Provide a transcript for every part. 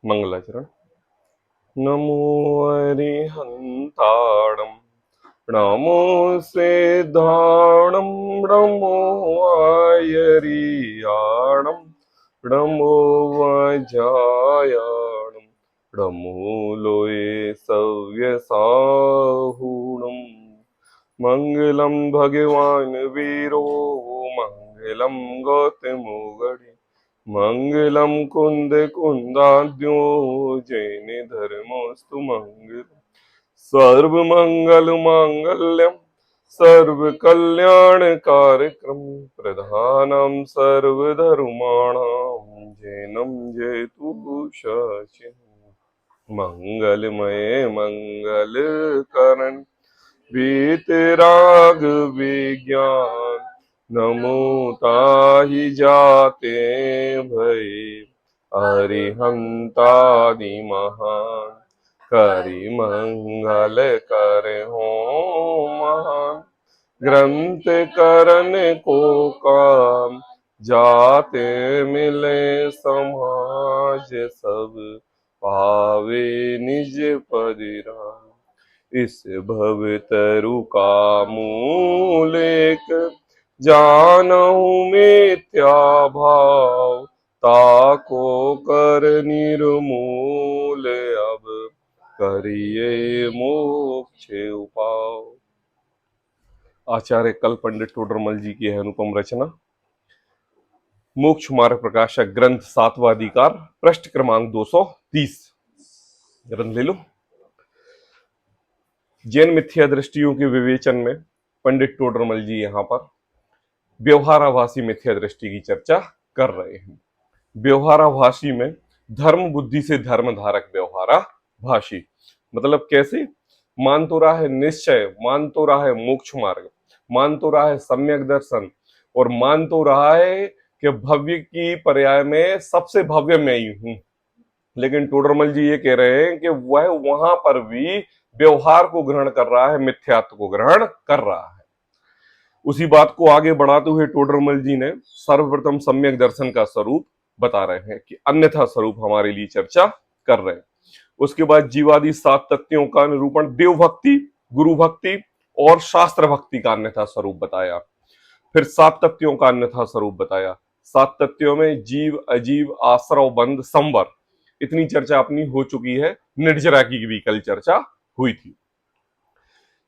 मंगलाचरण। नमो अरिहंताणं नमो सिद्धाणं नमो आयरियाणं नमो वज्रायाणं नमो लोये सव्यसाहुणम्। मंगलम भगवान वीरो मंगलम गौतमो गणे मंगलम कुंद कुंदाद्यो जैन धर्मोस्तु मंगल। सर्व मंगल मांगल्यम सर्व कल्याण कार्यक्रम प्रधानम सर्वधर्माणाम जैनम जयतु शचि। मंगलमय मंगल करण वीतराग विज्ञान नमो ताहि जाते भय अरिहंतादि महान करि मंगल कर हो महान। ग्रंथ करन को काम जाते मिले समाज सब पावे निज पदिराम। इस भव तरु का मूल एक जानहु मिथ्या भाव ताको कर निर्मूल अब करिए मोक्ष उपाव। आचार्य कल पंडित टोडरमल जी की है अनुपम रचना मोक्ष मार्ग प्रकाशक ग्रंथ 7वां अधिकार पृष्ठ क्रमांक 230। ग्रंथ ले लो। जैन मिथ्या दृष्टियों के विवेचन में पंडित टोडरमल जी यहाँ पर व्यवहाराभासी मिथ्या दृष्टि की चर्चा कर रहे हैं। व्यवहाराभासी में धर्म बुद्धि से धर्म धारक व्यवहाराभासी मतलब कैसे? मान तो रहा है निश्चय, मान तो रहा है मोक्ष मार्ग, मान तो रहा है सम्यक दर्शन और मान तो रहा है कि भव्य की पर्याय में सबसे भव्य मैं ही हूं। लेकिन टोडरमल जी ये कह रहे हैं कि वह वहां पर भी व्यवहार को ग्रहण कर रहा है, मिथ्यात्व को ग्रहण कर रहा है। उसी बात को आगे बढ़ाते हुए टोडरमल जी ने सर्वप्रथम सम्यक दर्शन का स्वरूप बता रहे हैं कि अन्यथा स्वरूप हमारे लिए चर्चा कर रहे हैं। उसके बाद जीवादि 7 तत्वों का निरूपण देव भक्ति, गुरु भक्ति और शास्त्र भक्ति का अन्यथा स्वरूप बताया। फिर 7 तत्वों का अन्यथा स्वरूप बताया। 7 तत्वों में जीव, अजीव, आश्रव, बंध, संवर, इतनी चर्चा अपनी हो चुकी है। निर्जरा की भी कल चर्चा हुई थी।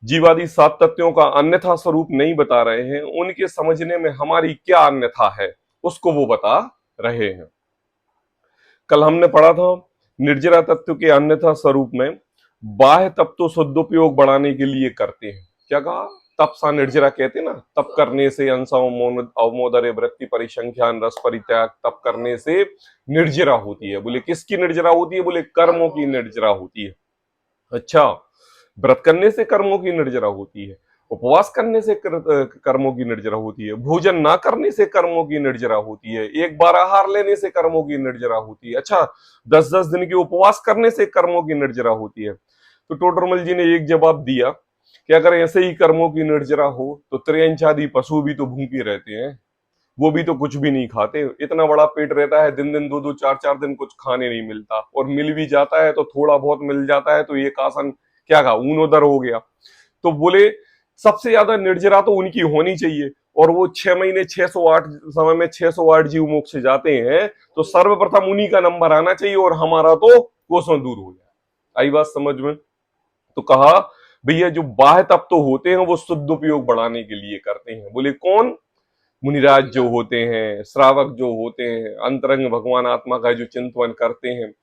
जीवादि 7 तत्वों का अन्यथा स्वरूप नहीं बता रहे हैं, उनके समझने में हमारी क्या अन्यथा है उसको वो बता रहे हैं। कल हमने पढ़ा था निर्जरा तत्व के अन्यथा स्वरूप में बाह्य तप तो सदुपयोग बढ़ाने के लिए करते हैं। क्या कहा? तप सा निर्जरा कहते ना, तप करने से अवमोदर्य वृत्ति परिसंख्यान रस परित्याग, तप करने से निर्जरा होती है। बोले किसकी निर्जरा होती है? बोले कर्मों की निर्जरा होती है। अच्छा, व्रत करने से कर्मों की निर्जरा होती है, उपवास करने से कर्मों की निर्जरा होती है, भोजन ना करने से कर्मों की निर्जरा होती है, एक बार आहार लेने से कर्मों की निर्जरा होती है। अच्छा, 10-10 दिन के उपवास करने से कर्मों की निर्जरा होती है। तो टोडरमल जी ने एक जवाब दिया कि अगर ऐसे ही कर्मों की निर्जरा हो तो त्रियंचादि पशु भी तो भूखे रहते हैं, वो भी तो कुछ भी नहीं खाते। इतना बड़ा पेट रहता है, दिन दिन 2-2 4-4 दिन कुछ खाने नहीं मिलता, और मिल भी जाता है तो थोड़ा बहुत मिल जाता है तो एक आसन क्या कहा, ऊन उदर हो गया। तो बोले सबसे ज्यादा निर्जरा तो उनकी होनी चाहिए, और वो 6 महीने 608 समय में 608 जीव मोक्ष जाते हैं, तो सर्वप्रथम उन्हीं का नंबर आना चाहिए और हमारा तो कोसों दूर हो जाए। आई बात समझ में? तो कहा भैया जो बाह्य तप तो होते हैं वो शुद्ध उपयोग बढ़ाने के लिए करते हैं। बोले कौन? मुनिराज जो होते हैं, श्रावक जो होते हैं, अंतरंग भगवान आत्मा का जो चिंतन करते हैं,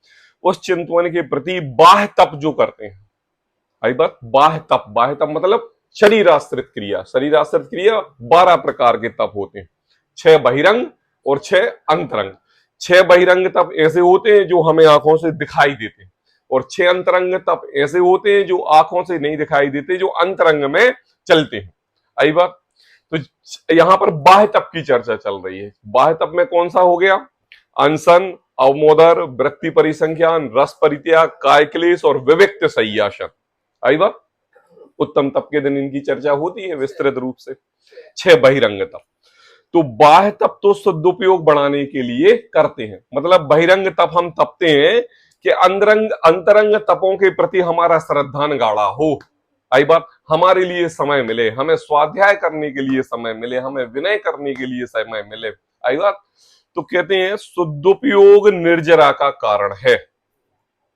उस चिंतन के प्रति बाह्य तप जो करते हैं। आई बात? बाह्य तप, बाह्य तप मतलब शरीराश्रित क्रिया। शरीराश्रित क्रिया 12 प्रकार के तप होते हैं, 6 बहिरंग और 6 अंतरंग। 6 बहिरंग तप ऐसे होते हैं जो हमें आंखों से दिखाई देते हैं, और 6 अंतरंग तप ऐसे होते हैं जो आंखों से नहीं दिखाई देते, जो अंतरंग में चलते हैं। आई बात? तो यहां पर बाह्य तप की चर्चा चल रही है। बाह्य तप में कौन सा हो गया? अनशन, अवमोदर, वृत्ति परिसंख्यान, रस परित्याग, काय क्लेश और विविक्त संयासन। आई बात? उत्तम तप के दिन इनकी चर्चा होती है विस्तृत रूप से। 6 बहिरंग तप। तो बाह्य तप तो सदुपयोग बढ़ाने के लिए करते हैं। मतलब बहिरंग तप हम तपते हैं कि अंतरंग अंतरंग तपों के प्रति हमारा श्रद्धान गाढ़ा हो। आई बात, हमारे लिए समय मिले, हमें स्वाध्याय करने के लिए समय मिले, हमें विनय करने के लिए समय मिले। आई बात, तो कहते हैं शुद्धोपयोग निर्जरा का कारण है।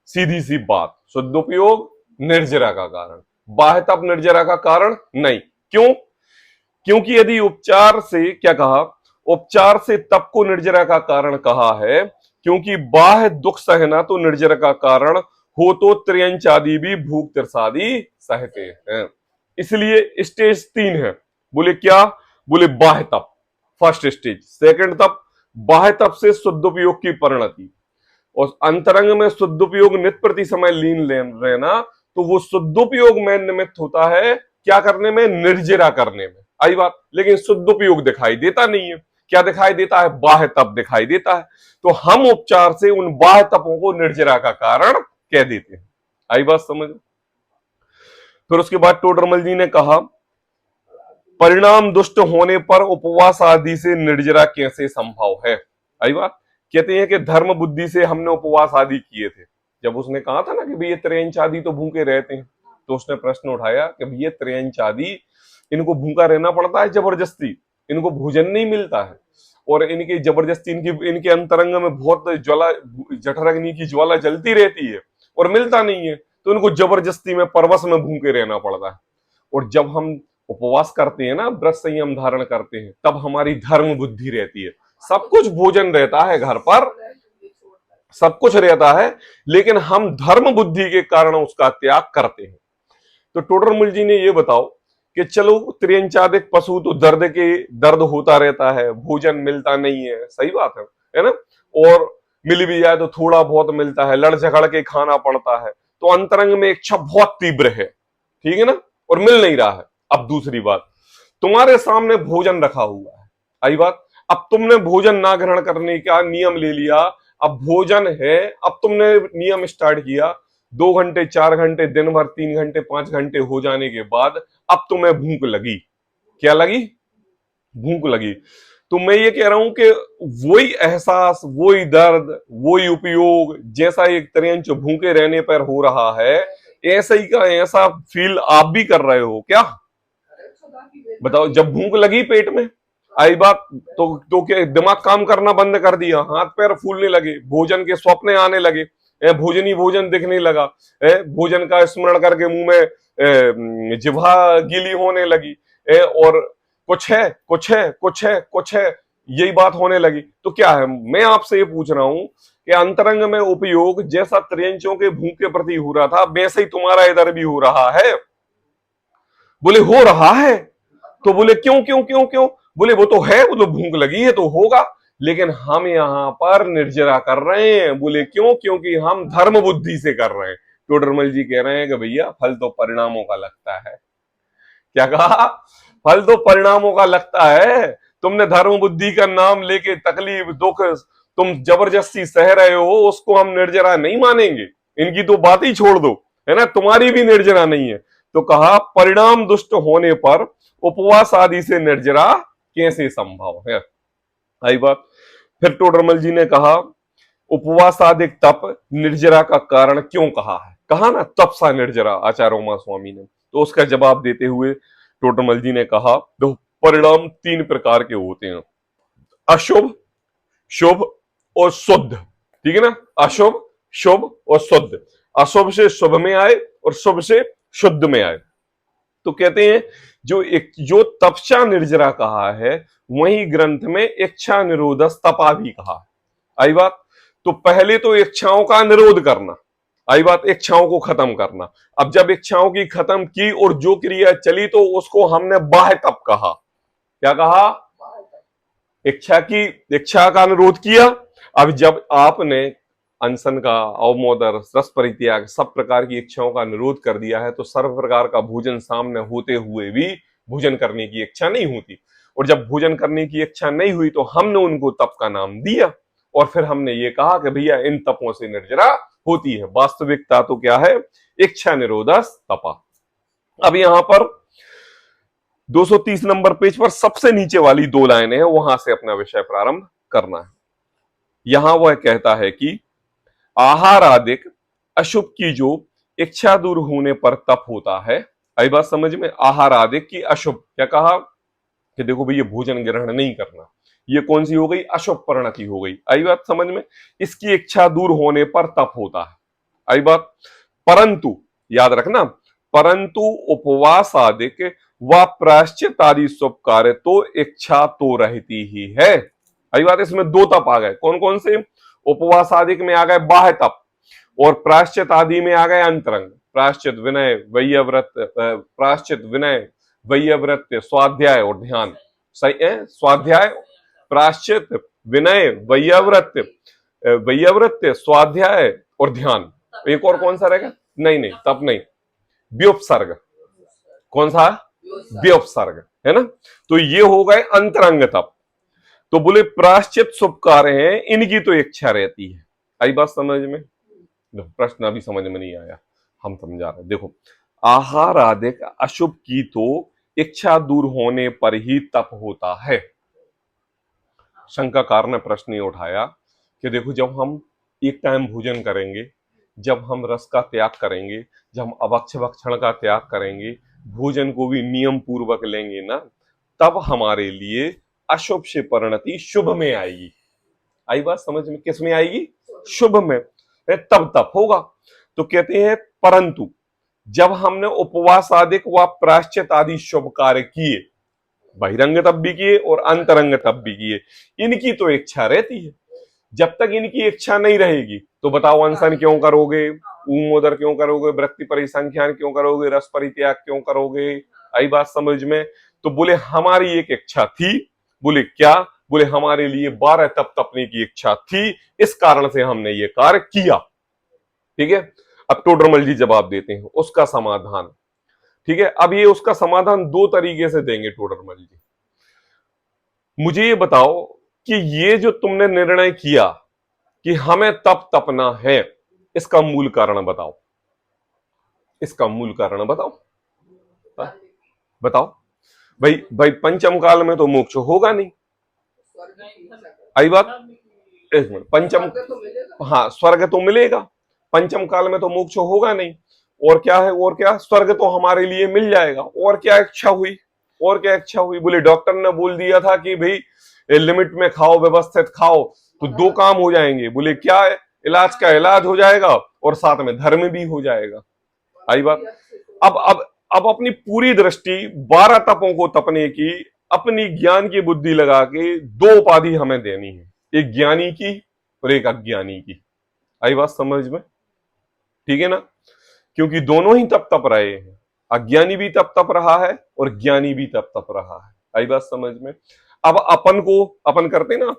सीधी सी बात, शुद्धोपयोग निर्जरा का कारण, बाह्य तप निर्जरा का कारण नहीं। क्यों? क्योंकि यदि उपचार से, क्या कहा, उपचार से तप को निर्जरा का कारण कहा है, क्योंकि बाह्य दुख सहना तो निर्जरा का कारण हो, तो त्रियंच आदि भी भूख तिरसादी सहते हैं। इसलिए स्टेज 3 है। बोले क्या? बोले बाह्य तप फर्स्ट स्टेज, सेकंड तप बाह्य तप से शुद्धोपयोग की परिणति, और अंतरंग में शुद्धोपयोग नित्य प्रति समय लीन रहना, तो वो शुद्धोपयोग में निमित्त होता है क्या करने में? निर्जरा करने में। आई बात, लेकिन शुद्धोपयोग दिखाई देता नहीं है। क्या दिखाई देता है? बाह्य तप दिखाई देता है। तो हम उपचार से उन बाह्य तपों को निर्जरा का कारण कह देते हैं। आई बात समझ? फिर उसके बाद टोडरमल जी ने कहा, परिणाम दुष्ट होने पर उपवास आदि से निर्जरा कैसे संभव है? आई बात, कहते हैं कि धर्म बुद्धि से हमने उपवास आदि किए थे। जब उसने कहा था ना कि भैया त्रियंच आदि तो भूखे रहते हैं, तो उसने प्रश्न उठाया कि भैया त्रियंच आदि इनको भूखा रहना पड़ता है जबरदस्ती, इनको भोजन नहीं मिलता है, और इनकी जबरदस्ती इनके अंतरंग में बहुत ज्वाला, जठराग्नि की ज्वाला जलती रहती है और मिलता नहीं है, तो इनको जबरदस्ती में परवश में भूखे रहना पड़ता है। और जब हम उपवास करते हैं ना, व्रत संयम धारण करते हैं, तब हमारी धर्म बुद्धि रहती है। सब कुछ भोजन रहता है घर पर, सब कुछ रहता है, लेकिन हम धर्म बुद्धि के कारण उसका त्याग करते हैं। तो टोडरमल जी ने ये बताओ कि चलो त्रियंचादिक पशु तो दर्द होता रहता है, भोजन मिलता नहीं है, सही बात है ना, और मिल भी जाए तो थोड़ा बहुत मिलता है, लड़ झगड़ के खाना पड़ता है, तो अंतरंग में इच्छा बहुत तीव्र है, ठीक है ना, और मिल नहीं रहा है। अब दूसरी बात, तुम्हारे सामने भोजन रखा हुआ है, आई बात, अब तुमने भोजन ना ग्रहण करने का नियम ले लिया, अब भोजन है, अब तुमने नियम स्टार्ट किया, 2 घंटे 4 घंटे दिन भर 3 घंटे 5 घंटे हो जाने के बाद अब तुम्हें भूख लगी। क्या लगी? भूख लगी। तो मैं ये कह रहा हूं कि वही एहसास, वही दर्द, वही उपयोग जैसा एक त्रियंच भूखे रहने पर हो रहा है, ऐसा ही का ऐसा फील आप भी कर रहे हो क्या? बताओ, जब भूख लगी पेट में, आई बात, तो क्या दिमाग काम करना बंद कर दिया, हाथ पैर फूलने लगे, भोजन के स्वप्न आने लगे, भोजन ही भोजन दिखने लगा, भोजन का स्मरण करके मुंह में जिह्वा गीली होने लगी, और कुछ है कुछ है कुछ है कुछ है, यही बात होने लगी। तो क्या है, मैं आपसे ये पूछ रहा हूं कि अंतरंग में उपयोग जैसा त्रियंचों के भूख के प्रति हो रहा था, वैसे ही तुम्हारा इधर भी हो रहा है। बोले हो रहा है, तो बोले क्यों क्यों क्यों क्यों? बोले वो तो है, वो तो भूख लगी है तो होगा, लेकिन हम यहां पर निर्जरा कर रहे हैं। बोले क्यों? क्योंकि हम धर्म बुद्धि से कर रहे हैं। टोडरमल जी कह रहे हैं कि भैया फल तो परिणामों का लगता है। क्या कहा? फल तो परिणामों का लगता है। तुमने धर्म बुद्धि का नाम लेके तकलीफ दुख तुम जबरदस्ती सह रहे हो, उसको हम निर्जरा नहीं मानेंगे। इनकी तो बात ही छोड़ दो, है ना, तुम्हारी भी निर्जरा नहीं है। तो कहा परिणाम दुष्ट होने पर उपवास आदि से निर्जरा कैसे संभव है? आई बात। फिर टोडरमल जी ने कहा उपवास आदि तप निर्जरा का कारण क्यों कहा है? कहा ना तप सा निर्जरा, आचार्य उमा स्वामी ने। तो उसका जवाब देते हुए टोडरमल जी ने कहा तो परिणाम 3 प्रकार के होते हैं, अशुभ, शुभ और शुद्ध, ठीक है ना, अशुभ, शुभ और शुद्ध। अशुभ से शुभ में आए और शुभ से शुद्ध में आए। तो कहते हैं जो तपस्या निर्जरा कहा है, वही ग्रंथ में इच्छा निरोधस तपा भी कहा है। आई बात। तो पहले तो इच्छाओं का निरोध करना, आई बात, इच्छाओं को खत्म करना। अब जब इच्छाओं की खत्म की और जो क्रिया चली, तो उसको हमने बाह्य तप कहा। क्या कहा? इच्छा का अनुरोध किया। अब जब आपने अनशन का, अवमोदर, रस परित्याग, सब प्रकार की इच्छाओं का निरोध कर दिया है, तो सर्व प्रकार का भोजन सामने होते हुए भी भोजन करने की इच्छा नहीं होती। और जब भोजन करने की इच्छा नहीं हुई, तो हमने उनको तप का नाम दिया, और फिर हमने ये कहा कि भैया इन तपों से निर्जरा होती है। वास्तविकता तो क्या है? इच्छा निरोधस तपा। अब यहां पर 230 नंबर पेज पर सबसे नीचे वाली 2 लाइनें हैं, वहां से अपना विषय प्रारंभ करना है। यहां वह कहता है कि आहार आदिक अशुभ की जो इच्छा दूर होने पर तप होता है। आई बात समझ में? आहार आदिक की अशुभ, क्या कहा कि देखो भाई ये भोजन ग्रहण नहीं करना, ये कौन सी हो गई? अशुभ परिणति हो गई। आई बात समझ में? इसकी इच्छा दूर होने पर तप होता है। आई बात? परंतु याद रखना, परंतु उपवास आदिक व प्रायश्चित आदि शुभ कार्य तो इच्छा तो रहती ही है। आई बात? इसमें दो तप आ गए, कौन कौन से? उपवास आदिक में आ गए बाह्य तप, और प्रायश्चित आदि में आ गए अंतरंग। प्रायश्चित विनय वैयव्रत, प्रायश्चित विनय वैयव्रत स्वाध्याय और ध्यान। सही है? स्वाध्याय, प्रायश्चित, विनय, वैयव्रत, वैयव्रत, स्वाध्याय और ध्यान। एक और कौन सा रहेगा? नहीं नहीं, तप नहीं, व्युपसर्ग। कौन सा? व्युपसर्ग, है ना? तो ये हो गए अंतरंग तप। तो बोले प्रायश्चित शुभ कार्य हैं, इनकी तो इच्छा रहती है। आई बात समझ में? प्रश्न अभी समझ में नहीं आया, हम समझा रहे। देखो, आहार आदिक अशुभ की तो इच्छा दूर होने पर ही तप होता है। शंकाकार ने प्रश्न ये उठाया कि देखो, जब हम एक टाइम भोजन करेंगे, जब हम रस का त्याग करेंगे, जब हम अभक्ष्य भक्षण का त्याग करेंगे, भोजन को भी नियम पूर्वक लेंगे ना, तब हमारे लिए अशुभ से परिणति शुभ में आएगी। आई बात समझ में? किस में आएगी? शुभ में, तब तप होगा। तो कहते हैं परंतु जब हमने उपवास आदिक व प्रायश्चित आदि शुभ कार्य किए, बहिरंग तप भी किए और अंतरंग तप भी किए, इनकी तो इच्छा रहती है। जब तक इनकी इच्छा नहीं रहेगी तो बताओ, अनशन क्यों करोगे, ऊमोदर क्यों करोगे, वृत्ति परिसंख्यान क्यों करोगे, रस परित्याग क्यों करोगे? आई बात समझ में? तो बोले हमारी एक इच्छा थी। बोले क्या? बोले हमारे लिए 12 तप तपने की इच्छा थी, इस कारण से हमने ये कार्य किया। ठीक है? अब टोडरमल जी जवाब देते हैं उसका समाधान। ठीक है? अब ये उसका समाधान दो तरीके से देंगे टोडरमल जी। मुझे ये बताओ कि ये जो तुमने निर्णय किया कि हमें तप तपना है, इसका मूल कारण बताओ। इसका मूल कारण बताओ। बताओ भाई। भाई पंचम काल में तो मोक्ष होगा नहीं। आई बात? एक मिनट, पंचम, हाँ स्वर्ग तो मिलेगा, पंचम काल में तो मोक्ष होगा नहीं। और क्या है? और क्या? स्वर्ग तो हमारे लिए मिल जाएगा। और क्या इच्छा हुई? और क्या इच्छा हुई? बोले डॉक्टर ने बोल दिया था कि भाई लिमिट में खाओ, व्यवस्थित खाओ, तो दो काम हो जाएंगे। बोले क्या है? इलाज का इलाज हो जाएगा और साथ में धर्म भी हो जाएगा। आई बात? अब अपनी पूरी दृष्टि 12 तपों को तपने की, अपनी ज्ञान की बुद्धि लगा के दो उपाधि हमें देनी है, एक ज्ञानी की और एक अज्ञानी की। आई बात समझ में? ठीक है ना? क्योंकि दोनों ही तप तप रहे हैं, अज्ञानी भी तप तप रहा है और ज्ञानी भी तप तप रहा है। आई बात समझ में? अब अपन करते ना,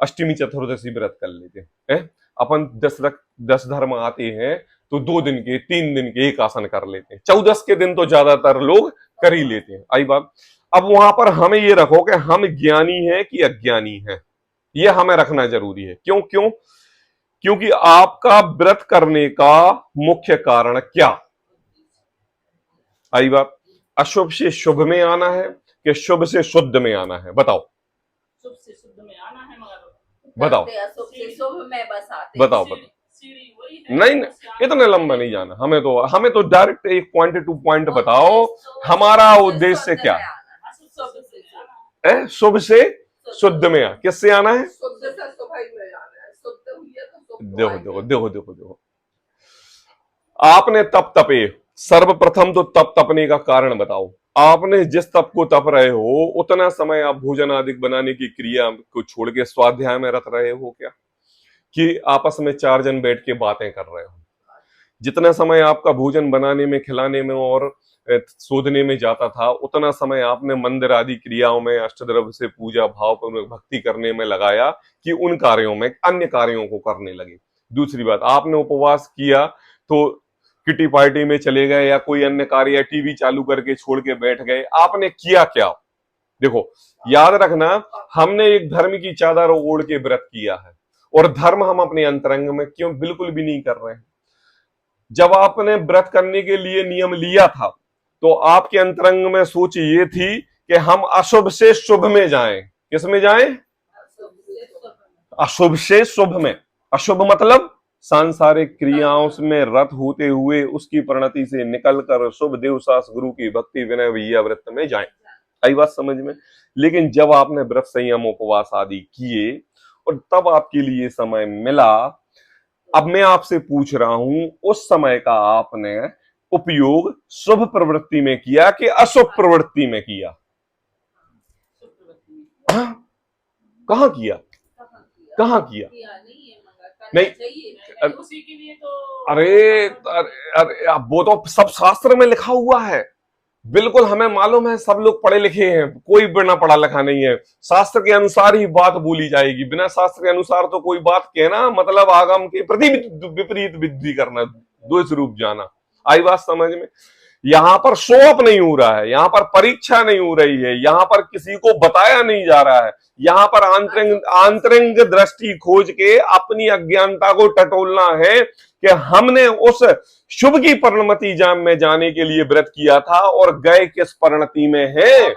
अष्टमी चतुर्दशी व्रत कर लेते हैं, अपन 10 धर्म आते हैं तो 2 दिन के 3 दिन के एक आसन कर लेते हैं, 14 के दिन तो ज्यादातर लोग कर ही लेते हैं। आई बात? अब वहां पर हमें ये रखो कि हम ज्ञानी हैं कि अज्ञानी हैं, ये हमें रखना जरूरी है। क्यों? क्योंकि आपका व्रत करने का मुख्य कारण क्या? आई बात? अशुभ से शुभ में आना है कि शुभ से शुद्ध में आना है? बताओ। शुभ से शुद्ध में आना है, मगर बताओ बताओ बताओ। नहीं नहीं, इतने लंबा नहीं जाना, हमें तो डायरेक्ट एक पॉइंट टू पॉइंट बताओ, हमारा उद्देश्य क्या है? शुभ से शुद्ध में किससे आना है? देखो देखो देखो देखो देखो, आपने तप तपे, सर्वप्रथम तो तप तपने का कारण बताओ। आपने जिस तप को तप रहे हो, उतना समय आप भोजन आदि बनाने की क्रिया को छोड़ के स्वाध्याय में रत रहे हो क्या? कि आपस में 4 जन बैठ के बातें कर रहे हो? जितना समय आपका भोजन बनाने में, खिलाने में और शोधने में जाता था, उतना समय आपने मंदिर आदि क्रियाओं में, अष्टद्रव्य से पूजा भाव भक्ति करने में लगाया कि उन कार्यों में अन्य कार्यों को करने लगे। दूसरी बात, आपने उपवास किया तो किटी पार्टी में चले गए या कोई अन्य कार्य, टीवी चालू करके छोड़ के बैठ गए। आपने किया क्या? देखो याद रखना, हमने एक धर्म की चादर ओढ़ के व्रत किया है, और धर्म हम अपने अंतरंग में क्यों बिल्कुल भी नहीं कर रहे हैं। जब आपने व्रत करने के लिए नियम लिया था तो आपके अंतरंग में सोच ये थी कि हम अशुभ से शुभ में जाएं। किस में जाएं? अशुभ से शुभ में। अशुभ मतलब सांसारिक क्रियाओं में रत होते हुए उसकी परिणति से निकलकर शुभ देवसास गुरु की भक्ति विनय भैया व्रत में जाएं। आई बात समझ में? लेकिन जब आपने व्रत संयम उपवास आदि किए और तब आपके लिए समय मिला, अब मैं आपसे पूछ रहा हूं उस समय का आपने उपयोग शुभ प्रवृत्ति में किया कि अशुभ प्रवृत्ति में किया? शुभ प्रवृत्ति में हाँ? कहाँ किया? कहाँ किया? नहीं है मगर करना नहीं। चाहिए उसी के लिए तो। अरे अरे अब वो तो सब शास्त्र में लिखा हुआ है, बिल्कुल हमें मालूम है, सब लोग पढ़े लिखे हैं, कोई बिना पढ़ा लिखा नहीं है। शास्त्र के अनुसार ही बात बोली जाएगी, बिना शास्त्र के अनुसार तो कोई बात कहना मतलब आगम के प्रति विपरीत विधि करना, द्वेष रूप जाना। आई बात समझ में? यहां पर शो अप नहीं हो रहा है, यहां पर परीक्षा नहीं हो रही है, यहां पर किसी को बताया नहीं जा रहा है, यहां पर आंतरिक दृष्टि खोज के अपनी अज्ञानता को टटोलना है कि हमने उस शुभ की परिणति में जाने के लिए व्रत किया था और गए किस परिणति में है।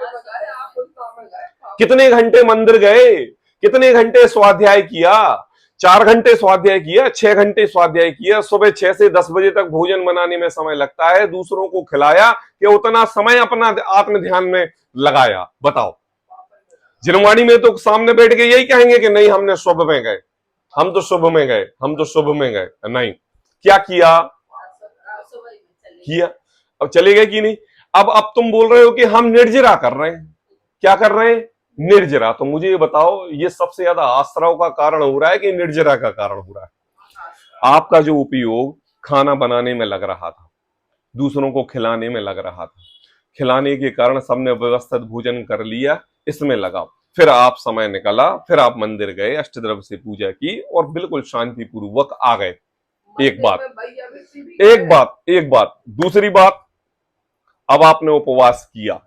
कितने घंटे मंदिर गए, कितने घंटे स्वाध्याय किया? 4 घंटे स्वाध्याय किया, 6 घंटे स्वाध्याय किया, सुबह 6 से 10 बजे तक भोजन बनाने में समय लगता है, दूसरों को खिलाया कि उतना समय अपना आत्म ध्यान में लगाया? बताओ। जिनवाणी में तो सामने बैठ के यही कहेंगे कि नहीं हमने शुभ में गए, हम तो शुभ में गए, हम तो शुभ में गए। नहीं, क्या किया? किया। अब चले गए कि नहीं? अब तुम बोल रहे हो कि हम निर्जरा कर रहे हैं। क्या कर रहे हैं? निर्जरा। तो मुझे ये बताओ, ये सबसे ज्यादा आश्रव का कारण हो रहा है कि निर्जरा का कारण हो रहा है? आपका जो उपयोग खाना बनाने में लग रहा था, दूसरों को खिलाने में लग रहा था, खिलाने के कारण सबने व्यवस्थित भोजन कर लिया, इसमें लगा, फिर आप समय निकाला, फिर आप मंदिर गए, अष्टद्रव्य से पूजा की और बिल्कुल शांति पूर्वक आ गए। एक बात। दूसरी बात, अब आपने उपवास किया,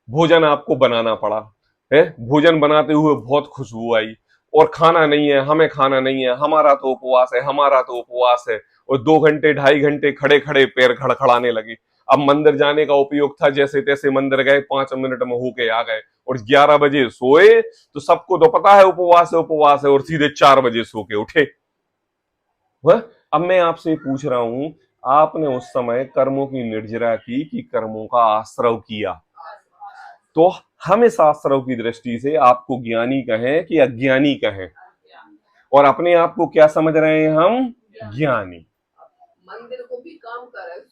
भोजन आपको बनाना पड़ा है, भोजन बनाते हुए बहुत खुशबू आई और खाना नहीं है, हमें खाना नहीं है, हमारा तो उपवास है, हमारा तो उपवास है, और 2 घंटे 2.5 घंटे खड़े खड़े पैर खड़खड़ाने लगे। अब मंदिर जाने का उपयोग था, जैसे तैसे मंदिर गए, 5 मिनट में होके आ गए और 11 बजे सोए, तो सबको तो पता है उपवास है, और सीधे 4 बजे सो के उठे। वह अब मैं आपसे पूछ रहा हूं, आपने उस समय कर्मों की निर्जरा की कि कर्मों का आश्रव किया? तो हम इस आश्रव की दृष्टि से आपको ज्ञानी कहें कि अज्ञानी कहें? और अपने आप को क्या समझ रहे हैं हम? ज्ञानी। मंदिर को भी काम करे,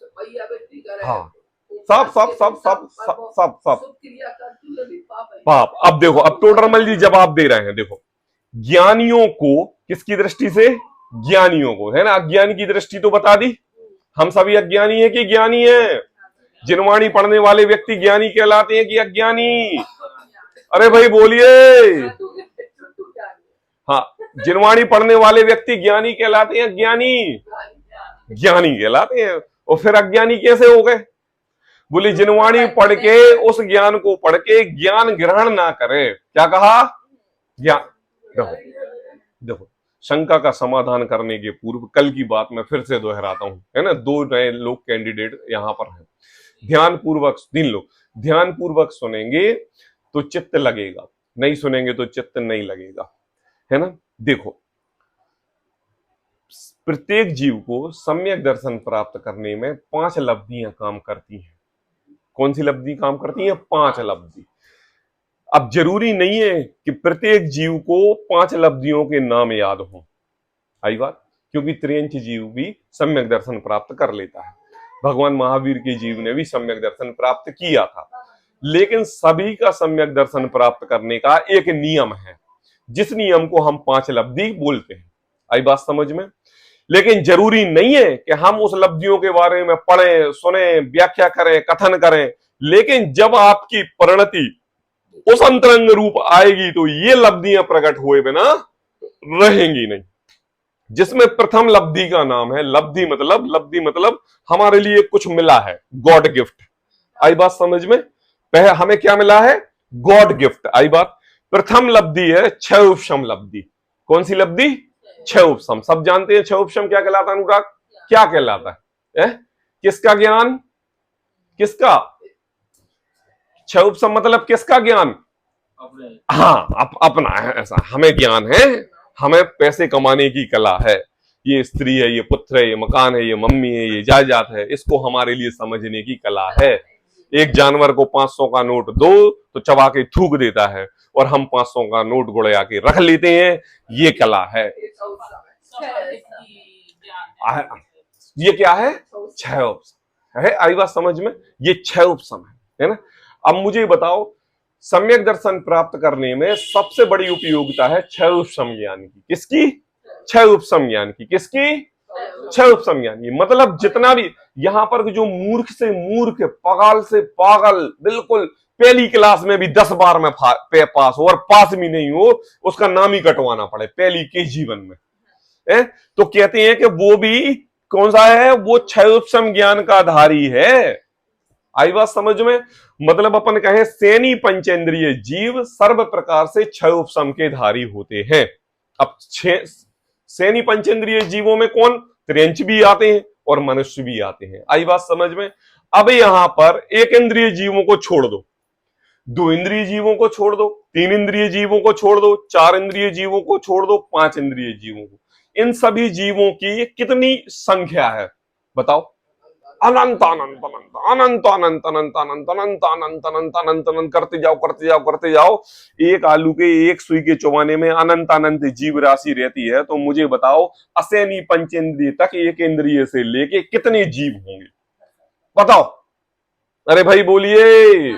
हाँ, सब पाप। अब देखो, अब टोडरमल जी जवाब दे रहे हैं। देखो, ज्ञानियों को किसकी दृष्टि से? ज्ञानियों को, है ना? अज्ञानी की दृष्टि तो बता दी। हम सभी अज्ञानी है कि ज्ञानी है? जिनवाणी पढ़ने वाले व्यक्ति ज्ञानी कहलाते हैं कि अज्ञानी? अरे भाई बोलिए। हाँ, जिनवाणी पढ़ने वाले व्यक्ति ज्ञानी कहलाते हैं, ज्ञानी ज्ञानी कहलाते हैं। और फिर अज्ञानी कैसे हो गए? बोली जिनवाणी पढ़ के, उस ज्ञान को पढ़ के ज्ञान ग्रहण ना करे। क्या कहा? ज्ञान। देखो, शंका का समाधान करने के पूर्व कल की बात मैं फिर से दोहराता हूं, है ना? 2 नए लोग कैंडिडेट यहां पर हैं। ध्यानपूर्वक 3 लोग ध्यानपूर्वक सुनेंगे तो चित्त लगेगा, नहीं सुनेंगे तो चित्त नहीं लगेगा, है ना? देखो, प्रत्येक जीव को सम्यक दर्शन प्राप्त करने में 5 लब्धियां काम करती हैं। कौन सी लब्धि काम करती हैं? 5 लब्धि। अब जरूरी नहीं है कि प्रत्येक जीव को 5 लब्धियों के नाम याद हो। आई बात? क्योंकि त्रियंच जीव भी सम्यक दर्शन प्राप्त कर लेता है। भगवान महावीर के जीव ने भी सम्यक दर्शन प्राप्त किया था, लेकिन सभी का सम्यक दर्शन प्राप्त करने का एक नियम है, जिस नियम को हम 5 लब्धि बोलते हैं। आई बात समझ में? लेकिन जरूरी नहीं है कि हम उस लब्धियों के बारे में पढ़ें, सुने, व्याख्या करें, कथन करें, लेकिन जब आपकी परिणति उस अंतरंग रूप आएगी तो ये लब्धियां प्रकट हुए बिना रहेंगी नहीं। जिसमें प्रथम लब्धि का नाम है, लब्धि मतलब हमारे लिए कुछ मिला है, गॉड गिफ्ट। आई बात समझ में? पहले हमें क्या मिला है? God gift. आई बात? प्रथम लब्धि है क्षय उपशम लब्धि। कौन सी लब्धि? क्षय उपशम। सब जानते हैं क्षय उपशम क्या कहलाता है? अनुराग, क्या कहलाता है? किसका ज्ञान? किसका? क्षय उपशम मतलब किसका ज्ञान? हाँ, अपना है। ऐसा हमें ज्ञान है, हमें पैसे कमाने की कला है, ये स्त्री है, ये पुत्र है, ये मकान है, ये मम्मी है, ये जायदाद है, इसको हमारे लिए समझने की कला है। एक जानवर को 500 का नोट दो तो चबा के थूक देता है, और हम 500 का नोट गुड़या के रख लेते हैं। ये कला है। ये क्या है? छह उपसम है। आई बात समझ में? ये छह उपसम है ना। अब मुझे बताओ, सम्यक दर्शन प्राप्त करने में सबसे बड़ी उपयोगिता है छह उपसम ज्ञान की। किसकी? छह उपसम ज्ञान की। किसकी? छह उपसम ज्ञान की। मतलब जितना भी यहां पर जो मूर्ख से मूर्ख, पागल से पागल, बिल्कुल पहली क्लास में भी 10 बार में पास हो और पास भी नहीं हो, उसका नाम ही कटवाना पड़े पहली के जीवन में, तो कहते हैं कि वो भी कौन सा है? वो छह उपसम ज्ञान का धारी है। आई बात समझ में? मतलब अपन कहें सेनी पंचेंद्रिय जीव सर्व प्रकार से छह उपसम के धारी होते हैं। अब सेनी पंचेंद्रिय जीवों में कौन? त्रियंच भी आते हैं और मनुष्य भी आते हैं। आई बात समझ में? अब यहां पर एक इंद्रिय जीवों को छोड़ दो, 2 इंद्रिय जीवों को छोड़ दो, 3 इंद्रिय जीवों को छोड़ दो, 4 इंद्रिय जीवों को छोड़ दो, 5 इंद्रिय जीवों को। इन सभी जीवों की कितनी संख्या है बताओ? अनंत अनंत अनंत अनंत अनंत अनंत अनंत अनंत अनंत अनंत अनंत अनंत करते जाओ करते जाओ करते जाओ। एक आलू के एक सुई के चौबाने में अनंत अनंत जीव राशि रहती है। तो मुझे बताओ, असेनी पंचेंद्रिय तक एक इंद्रिय से लेके कितने जीव होंगे? बताओ। अरे भाई बोलिए।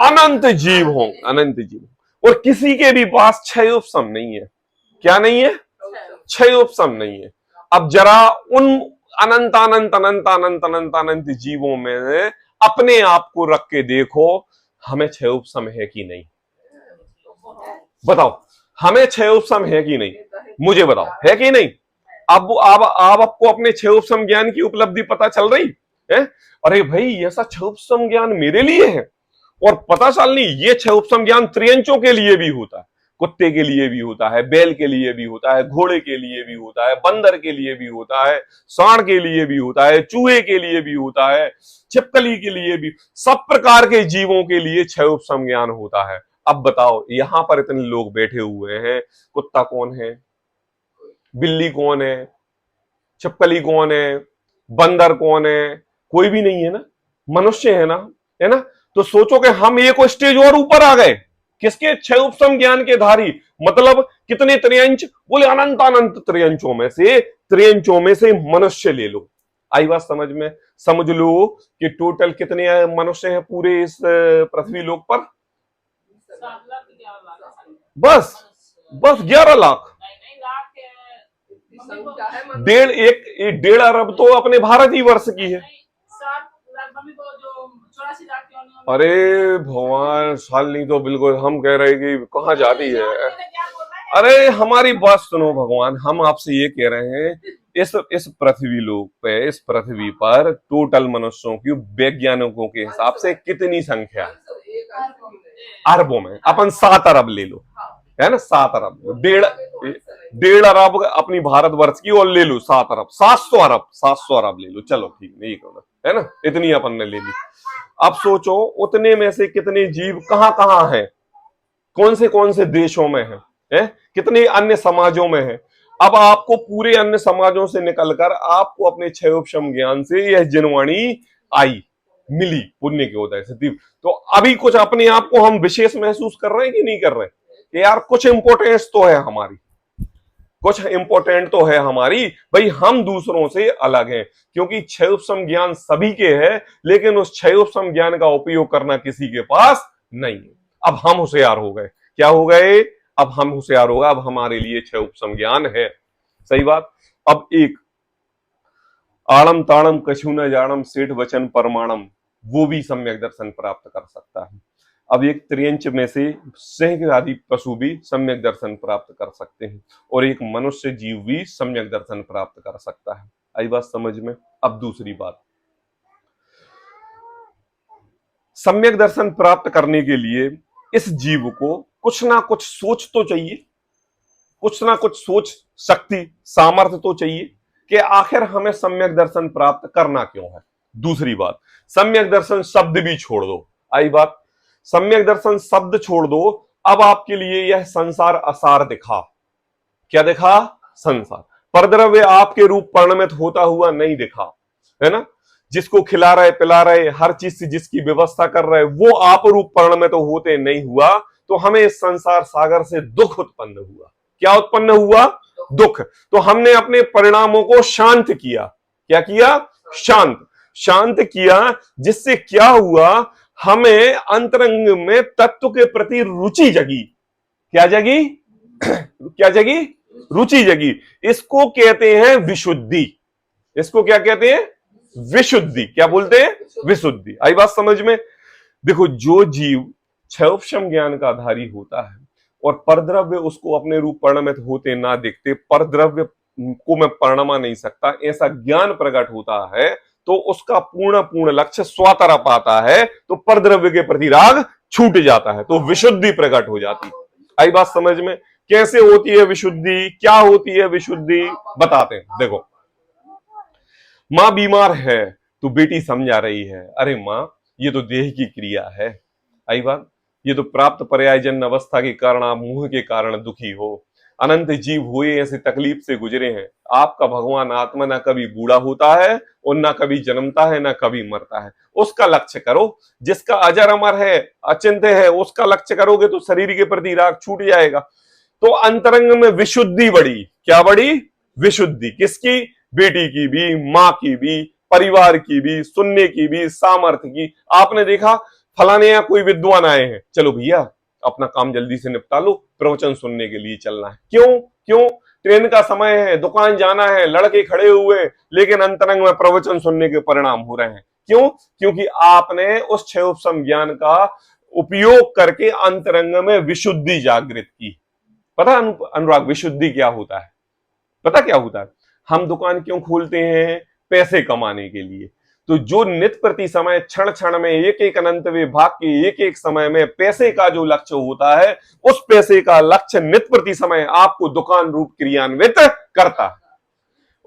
अनंत जीव होंगे, अनंत जीव। और किसी के भी पास छह उपसम नहीं है। क्या नहीं है? छह उपसम नहीं है। अब जरा उन अनंत अनंत अनंत अनंत अनंत अनंत जीवों में अपने आप को रख के देखो, हमें छह उपसम है कि नहीं? बताओ, हमें छह उपसम है कि नहीं? मुझे बताओ, है कि नहीं? अब आपको अपने छह उपसम ज्ञान की उपलब्धि पता चल रही है? अरे भाई, ऐसा छह उपसम ज्ञान मेरे लिए है। और पता चल नहीं, ये छह उपसम ज्ञान त्रियंचों के लिए भी होता है, कुत्ते के लिए भी होता है, बैल के लिए भी होता है, घोड़े के लिए भी होता है, बंदर के लिए भी होता है, सांड के लिए भी होता है, चूहे के लिए भी होता है, छिपकली के लिए भी, सब प्रकार के जीवों के लिए छह उपसम ज्ञान होता है। अब बताओ, यहां पर इतने लोग बैठे हुए हैं, कुत्ता कौन है? बिल्ली कौन है? छिपकली कौन है? बंदर कौन है? कोई भी नहीं है ना, मनुष्य है ना, है ना। तो सोचो कि हम एक स्टेज और ऊपर आ गए। किसके? छह उपसम ज्ञान के धारी। मतलब कितने त्रियंच? बोले अनंत अनंत त्रियंचों में से मनुष्य ले लो। आई बात समझ में? समझ लो कि टोटल कितने मनुष्य हैं पूरे इस पृथ्वी लोक पर? 7 लाख 11 लाख। बस 11 लाख। डेढ़ अरब तो अपने भारत ही वर्ष की है। 7 लाख मम्मी को जो 84 लाख की। अरे भगवान, साल नहीं तो बिल्कुल हम कह रहे कि कहाँ जाती है। अरे हमारी बात सुनो भगवान, हम आपसे ये कह रहे हैं, इस पृथ्वी लोक पे, इस पृथ्वी पर टोटल मनुष्यों की वैज्ञानिकों के हिसाब से कितनी संख्या है? अरबों में। अपन 7 अरब ले लो, है ना, 7 अरब। डेढ़ अरब अपनी भारतवर्ष की, और ले लो 7 अरब, 700 अरब ले लो। चलो ठीक नहीं है ना, इतनी अपन ने ले ली। अब सोचो, उतने में से कितने जीव कहां कहां हैं? कौन से देशों में हैं? कितने अन्य समाजों में हैं? अब आपको पूरे अन्य समाजों से निकलकर आपको अपने छह उपसम ज्ञान से यह जिनवाणी आई, मिली पुण्य के उदय से। तो अभी कुछ अपने आप को हम विशेष महसूस कर रहे हैं कि नहीं कर रहे? कि यार कुछ इंपोर्टेंस तो है हमारी, कुछ इंपोर्टेंट तो है हमारी भाई, हम दूसरों से अलग हैं। क्योंकि छह उपसम ज्ञान सभी के है, लेकिन उस छह उपसम ज्ञान का उपयोग करना किसी के पास नहीं है। अब हम होशियार हो गए। क्या हो गए? अब हम होशियार हो गए। अब हमारे लिए छह उपसम ज्ञान है। सही बात। अब एक आड़म ताड़म कछु न जाड़म सेठ वचन परमाणम, वो भी सम्यक दर्शन प्राप्त कर सकता है। अब एक त्रियंच में से सिंह आदि पशु भी सम्यक दर्शन प्राप्त कर सकते हैं, और एक मनुष्य जीव भी सम्यक दर्शन प्राप्त कर सकता है। आई बात समझ में? अब दूसरी बात, सम्यक दर्शन प्राप्त करने के लिए इस जीव को कुछ ना कुछ सोच तो चाहिए, कुछ ना कुछ सोच शक्ति सामर्थ्य तो चाहिए कि आखिर हमें सम्यक दर्शन प्राप्त करना क्यों है। दूसरी बात, सम्यक दर्शन शब्द भी छोड़ दो। आई बात, सम्यक दर्शन शब्द छोड़ दो। अब आपके लिए यह संसार असार दिखा। क्या दिखा? संसार। परद्रव्य आपके रूप परिणमित होता हुआ नहीं दिखा, है ना। जिसको खिला रहे पिला रहे, हर चीज से जिसकी व्यवस्था कर रहे, वो आप रूप परिणमित तो होते नहीं हुआ, तो हमें इस संसार सागर से दुख उत्पन्न हुआ। क्या उत्पन्न हुआ? दुख। तो हमने अपने परिणामों को शांत किया। क्या किया? शांत किया, जिससे क्या हुआ, हमें अंतरंग में तत्व के प्रति रुचि जगी। क्या जगी? क्या जगी? रुचि जगी। इसको कहते हैं विशुद्धि। इसको क्या कहते हैं? विशुद्धि। क्या बोलते हैं? विशुद्धि। आई बात समझ में? देखो, जो जीव क्षयोपशम ज्ञान का आधारी होता है और परद्रव्य उसको अपने रूप परिणमित होते ना देखते, परद्रव्य को मैं परिणमा नहीं सकता, ऐसा ज्ञान प्रकट होता है, तो उसका पूर्ण लक्ष्य स्वतरफ आता है, तो परद्रव्य के प्रति राग छूट जाता है, तो विशुद्धि प्रकट हो जाती है। आई बात समझ में? कैसे होती है विशुद्धि? क्या होती है विशुद्धि? बताते हैं। देखो, मां बीमार है तो बेटी समझा रही है, अरे मां, ये तो देह की क्रिया है। आई बात? ये तो प्राप्त पर्यायजन अवस्था के कारण आप मुंह के कारण दुखी हो। अनंत जीव हुए ऐसे तकलीफ से गुजरे हैं। आपका भगवान आत्मा ना कभी बूढ़ा होता है और ना कभी जन्मता है, ना कभी मरता है। उसका लक्ष्य करो। जिसका अजर अमर है, अचिंत्य है, उसका लक्ष्य करोगे तो शरीर के प्रति राग छूट जाएगा। तो अंतरंग में विशुद्धि बढ़ी। क्या बढ़ी? विशुद्धि। किसकी? बेटी की भी, मां की भी, परिवार की भी, सुनने की भी, सामर्थ्य की। आपने देखा फलाने यहाँ कोई विद्वान आए हैं, चलो भैया अपना काम जल्दी से निपटा लो, प्रवचन सुनने के लिए चलना है। क्यों? ट्रेन का समय है, दुकान जाना है, लड़के खड़े हुए, लेकिन अंतरंग में प्रवचन सुनने के परिणाम हो रहे हैं। क्यों? क्योंकि आपने उस क्षयोपशम ज्ञान का उपयोग करके अंतरंग में विशुद्धि जागृत की। पता अनुराग, विशुद्धि क्या होता है? पता क्या होता है? हम दुकान क्यों खोलते हैं? पैसे कमाने के लिए। तो जो नित्य प्रति समय क्षण क्षण में एक एक अनंत विभाग के एक एक समय में पैसे का जो लक्ष्य होता है, उस पैसे का लक्ष्य नित्य प्रति समय आपको दुकान रूप क्रियान्वित करता है।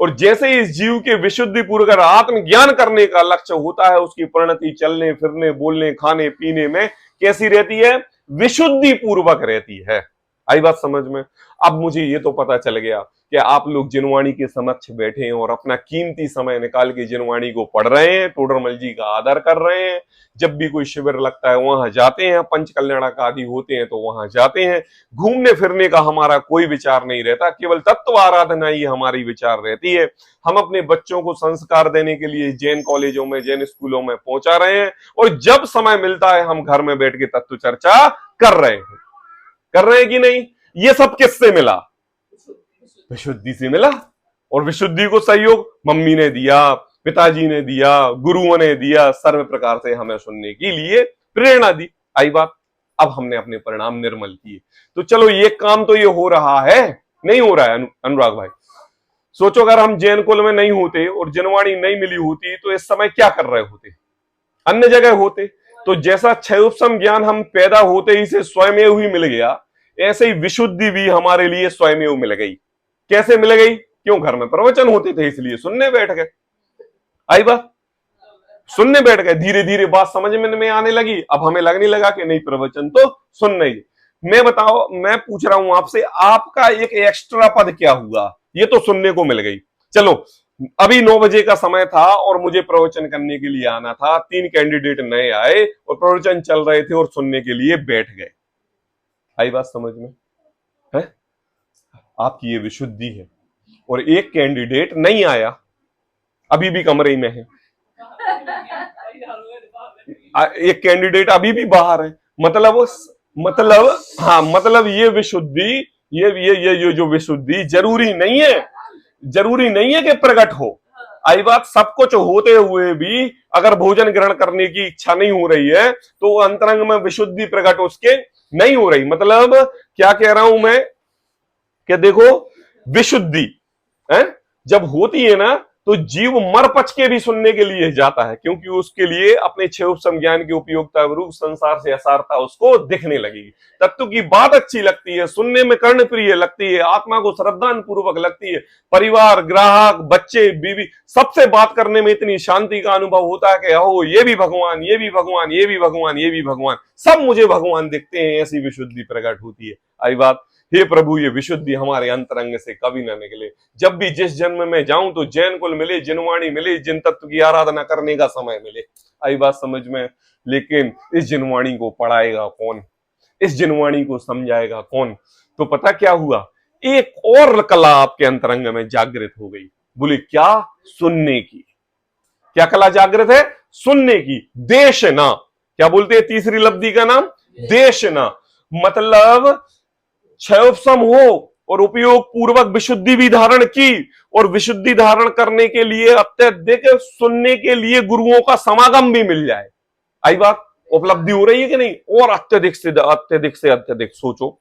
और जैसे इस जीव के विशुद्धि पूर्वक आत्मज्ञान करने का लक्ष्य होता है, उसकी परिणति चलने फिरने बोलने खाने पीने में कैसी रहती है? विशुद्धि पूर्वक रहती है। आई बात समझ में? अब मुझे ये तो पता चल गया कि आप लोग जिनवाणी के समक्ष बैठे हैं और अपना कीमती समय निकाल के जिनवाणी को पढ़ रहे हैं, टोडरमल जी का आदर कर रहे हैं। जब भी कोई शिविर लगता है वहां जाते हैं, पंच कल्याणक आदि होते हैं तो वहां जाते हैं। घूमने फिरने का हमारा कोई विचार नहीं रहता, केवल तत्व आराधना ही हमारी विचार रहती है। हम अपने बच्चों को संस्कार देने के लिए जैन कॉलेजों में, जैन स्कूलों में पहुंचा रहे हैं, और जब समय मिलता है हम घर में बैठ के तत्व चर्चा कर रहे हैं कि नहीं? ये सब किससे मिला? विशुद्धि से मिला। और विशुद्धि को सहयोग मम्मी ने दिया, पिताजी ने दिया, गुरुओं ने दिया, सर्व प्रकार से हमें सुनने के लिए प्रेरणा दी। आई बात? अब हमने अपने परिणाम निर्मल किए। तो चलो, ये काम तो ये हो रहा है, नहीं हो रहा है अनुराग भाई? सोचो, अगर हम जैन कुल में नहीं होते और जिनवाणी नहीं मिली होती तो इस समय क्या कर रहे होते? अन्य जगह होते। तो जैसा क्षयोपशम ज्ञान हम पैदा होते ही से स्वयं ही मिल गया, ऐसे ही विशुद्धि भी हमारे लिए स्वयं मिल गई। कैसे मिल गई? क्यों? घर में प्रवचन होते थे इसलिए सुनने बैठ गए। आई बात? सुनने बैठ गए, धीरे धीरे बात समझ में आने लगी। अब हमें लगने लगा कि नहीं, प्रवचन तो सुनना ही। मैं पूछ रहा हूं आपसे, आपका एक एक्स्ट्रा पद क्या हुआ? ये तो सुनने को मिल गई। चलो, अभी 9 बजे का समय था और मुझे प्रवचन करने के लिए आना था। 3 कैंडिडेट नए आए और प्रवचन चल रहे थे और सुनने के लिए बैठ गए। आई बात समझ में? है? आपकी ये विशुद्धि है। और एक कैंडिडेट नहीं आया, अभी भी कमरे में है। एक कैंडिडेट अभी भी बाहर है। मतलब ये विशुद्धि, ये जो विशुद्धि जरूरी नहीं है कि प्रकट हो। आई बात? सब कुछ होते हुए भी अगर भोजन ग्रहण करने की इच्छा नहीं हो रही है तो अंतरंग में विशुद्धि प्रकट उसके नहीं हो रही। मतलब क्या कह रहा हूं मैं कि देखो, विशुद्धि जब होती है ना, तो जीव मर पच के भी सुनने के लिए जाता है, क्योंकि उसके लिए अपने क्षयोपशम ज्ञान की उपयोगिता रूप संसार से असारता उसको दिखने लगेगी। तत्व की बात अच्छी लगती है, सुनने में कर्णप्रिय लगती है, आत्मा को श्रद्धान पूर्वक लगती है। परिवार, ग्राहक, बच्चे, बीवी, सबसे बात करने में इतनी शांति का अनुभव होता है कि हो, ये भी भगवान, ये भी भगवान, ये भी भगवान, ये भी भगवान, सब मुझे भगवान दिखते हैं। ऐसी विशुद्धि प्रकट होती है। आई बात? हे प्रभु ये विशुद्धि हमारे अंतरंग से कभी ना निकले। जब भी जिस जन्म में जाऊं तो जैन कुल मिले, जिनवाणी मिले, जिन तत्व की आराधना करने का समय मिले। आई बात समझ में? लेकिन इस जिनवाणी को पढ़ाएगा कौन, इस जिनवाणी को समझाएगा कौन? तो पता क्या हुआ, एक और कला आपके अंतरंग में जागृत हो गई। बोले क्या? सुनने की। क्या कला जागृत है? सुनने की। देशना, क्या बोलते हैं तीसरी लब्धि का नाम? देशना। मतलब क्षयोपशम हो और उपयोग पूर्वक विशुद्धि भी धारण की, और विशुद्धि धारण करने के लिए अत्यधिक सुनने के लिए गुरुओं का समागम भी मिल जाए। आई बात? उपलब्धि हो रही है कि नहीं? और अत्यधिक से अत्यधिक से अत्यधिक सोचो,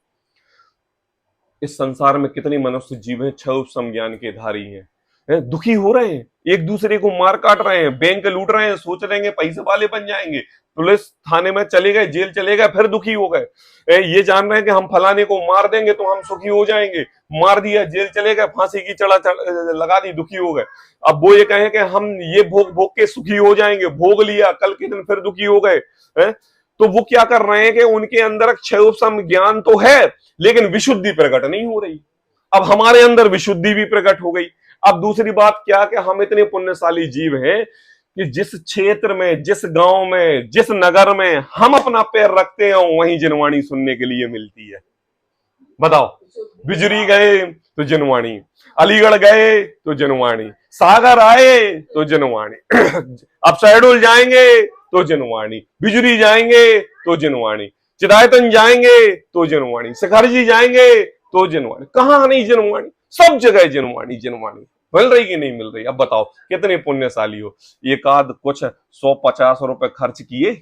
इस संसार में कितने मनुष्य जीव हैं क्षयोपशम ज्ञान के धारी हैं, दुखी हो रहे हैं, एक दूसरे को मार काट रहे हैं, बैंक लूट रहे हैं, सोच रहे हैं पैसे वाले बन जाएंगे, पुलिस थाने में चले गए, जेल चले गए, फिर दुखी हो गए। ये जान रहे हैं कि हम फलाने को मार देंगे तो हम सुखी हो जाएंगे, मार दिया, जेल चले गए, फांसी की चढ़ा लगा दी, दुखी हो गए। अब वो ये कहें कि हम ये भोग भोग के सुखी हो जाएंगे, भोग लिया, कल के दिन फिर दुखी हो गए। तो वो क्या कर रहे हैं कि उनके अंदर क्षयोपशम ज्ञान तो है लेकिन विशुद्धि प्रकट नहीं हो रही। अब हमारे अंदर विशुद्धि भी प्रकट हो गई। अब दूसरी बात क्या कि हम इतने पुण्यशाली जीव हैं कि जिस क्षेत्र में, जिस गांव में, जिस नगर में हम अपना पैर रखते हैं वहीं जिनवाणी सुनने के लिए मिलती है। बताओ, बिजरी गए तो जिनवाणी, अलीगढ़ गए तो जिनवाणी, सागर आए तो जिनवाणी, अब शहडोल जाएंगे तो जिनवाणी, बिजरी जाएंगे तो जिनवाणी, चिदायतन जाएंगे तो जिनवाणी, शिखरजी जाएंगे तो जिनवाणी। कहां नहीं जिनवाणी, सब जगह जिनवाणी। जिनवाणी मिल रही कि नहीं मिल रही? अब बताओ कितने पुण्यशाली हो। एक आध कुछ 150 रुपए खर्च किए,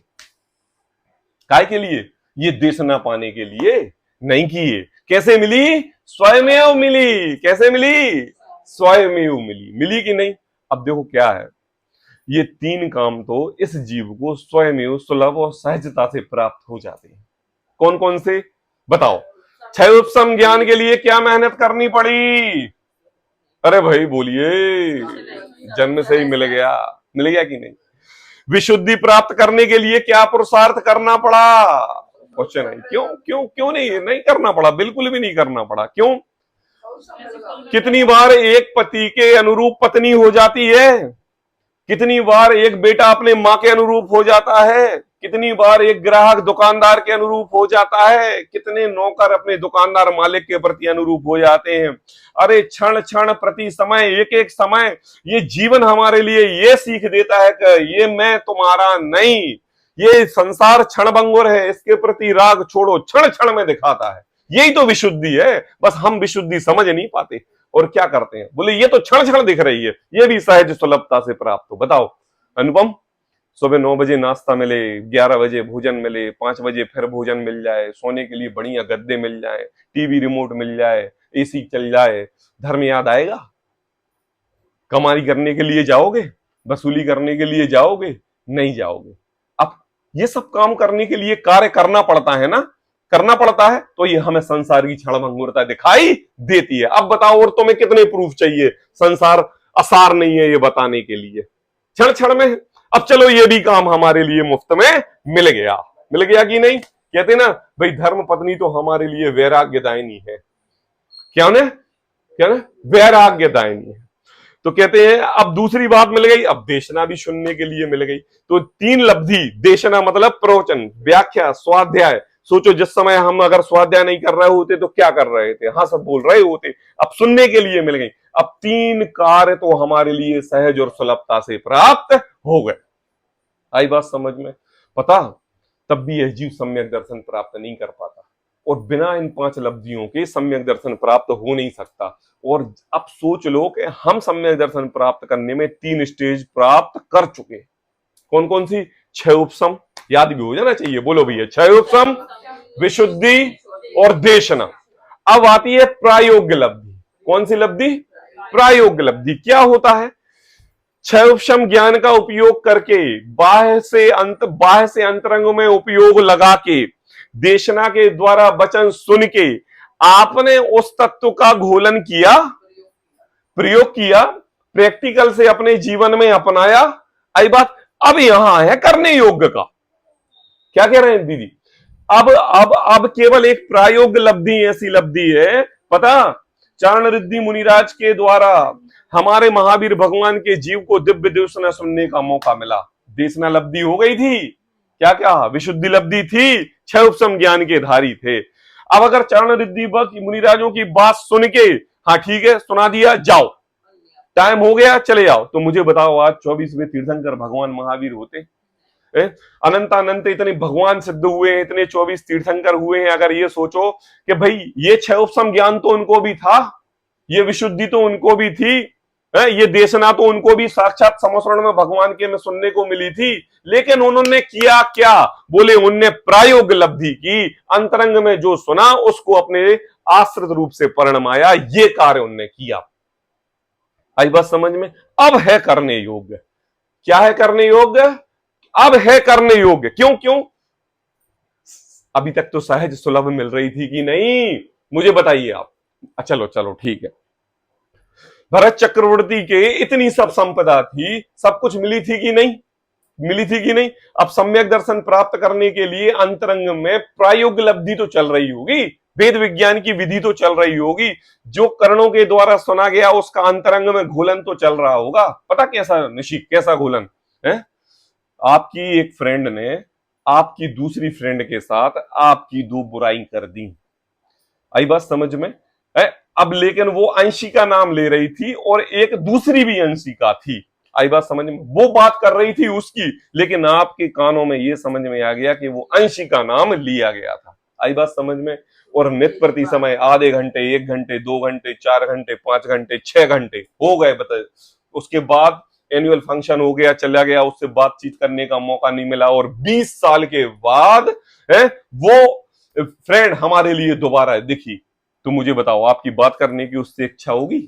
काय के लिए? ये देशना पाने के लिए नहीं किए। कैसे मिली? स्वयमेव मिली। कैसे मिली? स्वयमेव मिली। मिली कि नहीं? अब देखो क्या है, ये तीन काम तो इस जीव को स्वयमेव सुलभ और सहजता से प्राप्त हो जाते हैं। कौन कौन से बताओ? क्षयोपशम ज्ञान के लिए क्या मेहनत करनी पड़ी? अरे भाई बोलिए, जन्म से ही मिल गया। मिल गया कि नहीं? विशुद्धि प्राप्त करने के लिए क्या पुरुषार्थ करना पड़ा? कुछ नहीं। क्यों क्यों क्यों नहीं करना पड़ा? बिल्कुल भी नहीं करना पड़ा। क्यों? कितनी बार एक पति के अनुरूप पत्नी हो जाती है, कितनी बार एक बेटा अपने माँ के अनुरूप हो जाता है, कितनी बार एक ग्राहक दुकानदार के अनुरूप हो जाता है, कितने नौकर अपने दुकानदार मालिक के प्रति अनुरूप हो जाते हैं। अरे क्षण क्षण प्रति समय, एक एक समय, ये जीवन हमारे लिए ये सीख देता है कि ये मैं तुम्हारा नहीं, ये संसार क्षणभंगुर है, इसके प्रति राग छोड़ो, क्षण क्षण में दिखाता है। यही तो विशुद्धि है। बस हम विशुद्धि समझ नहीं पाते और क्या करते हैं, बोले ये तो क्षण क्षण दिख रही है, ये भी सहज सुलभता से प्राप्त हो। बताओ अनुपम, सुबह 9 बजे नाश्ता मिले, 11 बजे भोजन मिले, 5 बजे फिर भोजन मिल जाए, सोने के लिए बढ़िया गद्दे मिल जाए, टीवी रिमोट मिल जाए, एसी चल जाए, धर्म याद आएगा? कमाई करने के लिए जाओगे? वसूली करने के लिए जाओगे? नहीं जाओगे। अब ये सब काम करने के लिए कार्य करना पड़ता है ना, करना पड़ता है, तो ये हमें संसार की क्षणभंगुरता दिखाई देती है। अब बताओ, और तुम्हें कितने प्रूफ चाहिए? संसार असार नहीं है ये बताने के लिए, क्षण क्षण में। अब चलो ये भी काम हमारे लिए मुफ्त में मिल गया। मिल गया कि नहीं? कहते ना भाई, धर्म पत्नी तो हमारे लिए वैराग्यदायिनी है। क्या ना वैराग्यदायिनी है। तो कहते हैं अब दूसरी बात मिल गई, अब देशना भी सुनने के लिए मिल गई। तो 3 लब्धि, देशना मतलब प्रवचन, व्याख्या, स्वाध्याय। सोचो जिस समय हम अगर स्वाध्याय नहीं कर रहे होते तो क्या कर रहे थे? हाँ, सब बोल रहे होते। अब सुनने के लिए मिल गई। अब 3 कार्य तो हमारे लिए सहज और सुलभता से प्राप्त हो गए। आई बात समझ में? पता, तब भी यह जीव सम्यक दर्शन प्राप्त नहीं कर पाता, और बिना इन 5 लब्धियों के सम्यक दर्शन प्राप्त हो नहीं सकता। और अब सोच लो कि हम सम्यक दर्शन प्राप्त करने में 3 स्टेज प्राप्त कर चुके। कौन कौन सी? क्षयोपशम, याद भी हो जाना चाहिए, बोलो भैया, क्षयोपशम, विशुद्धि और देशना। अब आती है प्रायोग्य लब्धि। कौन सी लब्धि? प्रायोग्य लब्धि। क्या होता है? क्षयोपशम ज्ञान का उपयोग करके बाह्य से अंतरंग में उपयोग लगा के, देशना के द्वारा वचन सुन के आपने उस तत्व का घोलन किया, प्रयोग किया, प्रैक्टिकल से अपने जीवन में अपनाया। आई बात? अब यहां है करने योग्य का। क्या कह रहे हैं दीदी? अब केवल एक प्रायोगिक लब्धि ऐसी लब्धि है, पता, चारण रिद्धि मुनिराज के द्वारा हमारे महावीर भगवान के जीव को दिव्य देशना सुनने का मौका मिला। देशना लब्धि हो गई थी, क्या क्या विशुद्धि लब्धि थी, छह उपसम ज्ञान के धारी थे। अब अगर चरण रिद्धि मुनिराजों की बात सुन के, हाँ ठीक है सुना दिया, जाओ टाइम हो गया चले जाओ, तो मुझे बताओ आज 24वें तीर्थंकर भगवान महावीर होते? अनंत अनंत इतने भगवान सिद्ध हुए हैं, इतने 24 तीर्थंकर हुए हैं। अगर ये सोचो कि भाई ये छह उपसम ज्ञान तो उनको भी था, ये विशुद्धि तो उनको भी थी, ये देशना तो उनको भी साक्षात समस्रण में भगवान के में सुनने को मिली थी, लेकिन उन्होंने किया क्या? बोले उनने प्रायोगिक लब्धि की, अंतरंग में जो सुना उसको अपने आश्रित रूप से परिणमाया, ये कार्य उनने किया। आई बात समझ में? अब है करने योग्य। क्या है करने योग्य? अब है करने योग्य। क्यों क्यों? अभी तक तो सहज सुलभ मिल रही थी कि नहीं, मुझे बताइए आप। चलो चलो ठीक है, भरत चक्रवर्ती के इतनी सब संपदा थी, सब कुछ मिली थी कि नहीं? मिली थी कि नहीं? अब सम्यक दर्शन प्राप्त करने के लिए अंतरंग में प्रायोगिक लब्धि तो चल रही होगी, वेद विज्ञान की विधि तो चल रही होगी, जो कर्णों के द्वारा सुना गया उसका अंतरंग में घोलन तो चल रहा होगा। पता कैसा निशिक, कैसा घोलन है? आपकी एक फ्रेंड ने आपकी दूसरी फ्रेंड के साथ आपकी दो बुराई कर दी, आई बात समझ में? अब लेकिन वो अंशिका नाम ले रही थी और एक दूसरी भी अंशिका थी, आई बात समझ में? वो बात कर रही थी उसकी, लेकिन आपके कानों में ये समझ में आ गया कि वो अंशिका नाम लिया गया था, आई बात समझ में? और नित्य प्रति समय आधे घंटे, 1 घंटे, 2 घंटे, 4 घंटे, 5 घंटे, 6 घंटे हो गए, बताए उसके बाद एनुअल फंक्शन हो गया, चला गया, उससे बातचीत करने का मौका नहीं मिला, और 20 साल के बाद वो फ्रेंड हमारे लिए दोबारा दिखी, तो मुझे बताओ आपकी बात करने की उससे इच्छा होगी?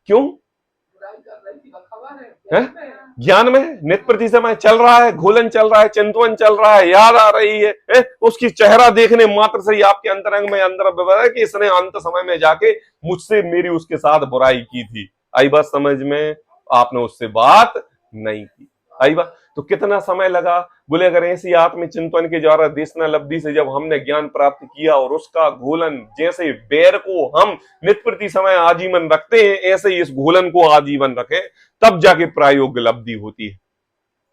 क्यों? ज्ञान में नित्य प्रति समय चल रहा है, घोलन चल रहा है, चिंतवन चल रहा है, याद आ रही है, उसकी चेहरा देखने मात्र से ही आपके अंतरंग में अंदर है कि इसने अंत समय में जाके मुझसे मेरी उसके साथ बुराई की थी, आई बात समझ में? आपने उससे बात नहीं की, आई बात? तो कितना समय लगा? बोले अगर ऐसी आत्मचिंतन के द्वारा देशना लब्धि से जब हमने ज्ञान प्राप्त किया और उसका घोलन, जैसे बेर को हम नित्य प्रति समय आजीवन रखते हैं, ऐसे ही इस घोलन को आजीवन रखें, तब जाके प्रायोगिक लब्धि होती है,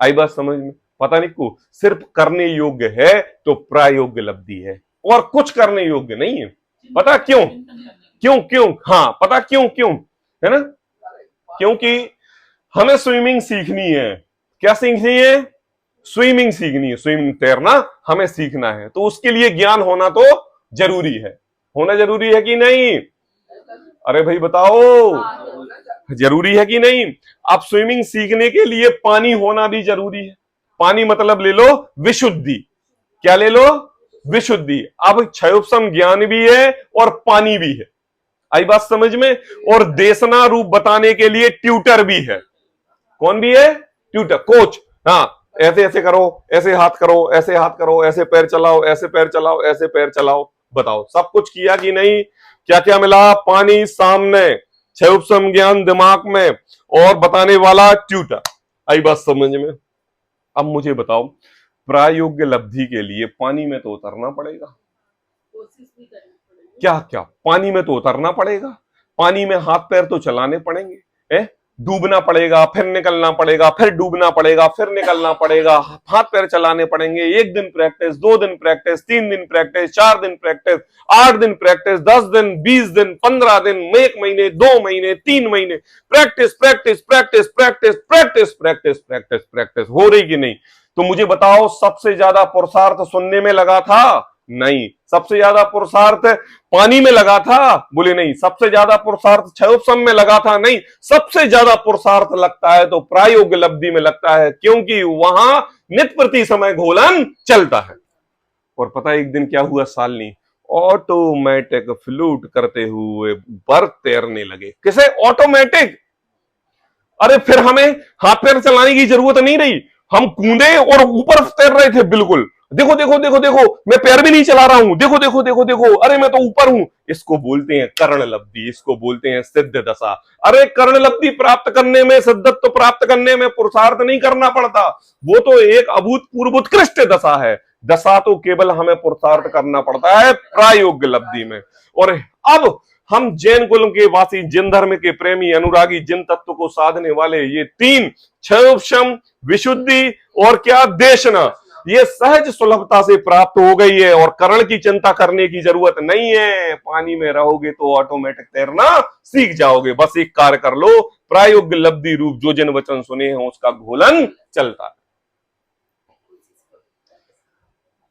आई बात समझ में? पता नहीं को सिर्फ करने योग्य है तो प्रायोगिक लब्धि है, और कुछ करने योग्य नहीं है। पता क्यों? क्यों क्यों? हाँ पता क्यों क्यों है ना? क्योंकि हमें स्विमिंग सीखनी है। क्या सीखनी है? स्विमिंग सीखनी है, स्विमिंग तैरना हमें सीखना है, तो उसके लिए ज्ञान होना तो जरूरी है। होना जरूरी है कि नहीं? अरे भाई बताओ, जरूरी है कि नहीं? अब स्विमिंग सीखने के लिए पानी होना भी जरूरी है। पानी मतलब ले लो विशुद्धि। क्या ले लो? विशुद्धि। अब क्षयोपम ज्ञान भी है और पानी भी है, आई बात समझ में? और देशना रूप बताने के लिए ट्यूटर भी है। कौन भी है? Tutor, coach. हाँ ऐसे ऐसे करो, ऐसे हाथ करो, ऐसे हाथ करो, ऐसे पैर चलाओ, ऐसे पैर चलाओ, ऐसे पैर चलाओ। बताओ सब कुछ किया कि नहीं? क्या क्या मिला? पानी सामने, छह उपसम ज्ञान दिमाग में, और बताने वाला ट्यूटर, आई बात समझ में? अब मुझे बताओ, प्रायोगिक लब्धि के लिए पानी में तो उतरना पड़ेगा। कोशिश भी करनी पड़ेगी। क्या क्या? पानी में तो उतरना पड़ेगा, पानी में हाथ पैर तो चलाने पड़ेंगे, डूबना पड़ेगा, फिर निकलना पड़ेगा, फिर डूबना पड़ेगा, फिर निकलना पड़ेगा, हाथ पैर चलाने पड़ेंगे। 1 दिन प्रैक्टिस, 2 दिन प्रैक्टिस, 3 दिन प्रैक्टिस, 4 दिन प्रैक्टिस, 8 दिन प्रैक्टिस, 10 दिन, 20 दिन, 15 दिन, 1 महीने, 2 महीने, 3 महीने practice practice practice practice practice practice practice practice हो रही कि नहीं? तो मुझे बताओ सबसे ज्यादा पुरुषार्थ सुनने में लगा था? नहीं। सबसे ज्यादा पुरुषार्थ पानी में लगा था? बोले नहीं। सबसे ज्यादा पुरुषार्थ क्षयोपम में लगा था? नहीं। सबसे ज्यादा पुरुषार्थ लगता है तो प्रायोगिक लब्धि में लगता है, क्योंकि वहां नित्य प्रति समय घोलन चलता है। और पता है एक दिन क्या हुआ? सालनी ऑटोमेटिक फ्लूट करते हुए ऊपर तैरने लगे। किसे? ऑटोमेटिक। अरे फिर हमें हाथ पैर चलाने की जरूरत नहीं रही, हम कूदे और ऊपर तैर रहे थे बिल्कुल। देखो देखो देखो देखो, मैं पैर भी नहीं चला रहा हूं, देखो देखो देखो देखो, अरे मैं तो ऊपर हूं। इसको बोलते हैं कर्ण लब्धि, इसको बोलते हैं सिद्ध दशा। अरे कर्ण लब्धि प्राप्त करने में, सिद्धत्व प्राप्त करने में पुरुषार्थ नहीं करना पड़ता, वो तो एक अभूतपूर्व उत्कृष्ट दशा है। दशा तो केवल हमें पुरुषार्थ करना पड़ता है प्रायोग्य लब्धि में। और अब हम जैन कुल के वासी, जिन धर्म के प्रेमी, अनुरागी, जिन तत्व को साधने वाले, ये तीन क्षयोपशम, विशुद्धि और क्या देशना, ये सहज सुलभता से प्राप्त हो गई है और कर्ण की चिंता करने की जरूरत नहीं है। पानी में रहोगे तो ऑटोमेटिक तैरना सीख जाओगे, बस एक कार्य कर लो, प्रायोग्य लब्धि रूप जो जिन वचन सुने हैं उसका घोलन चलता है।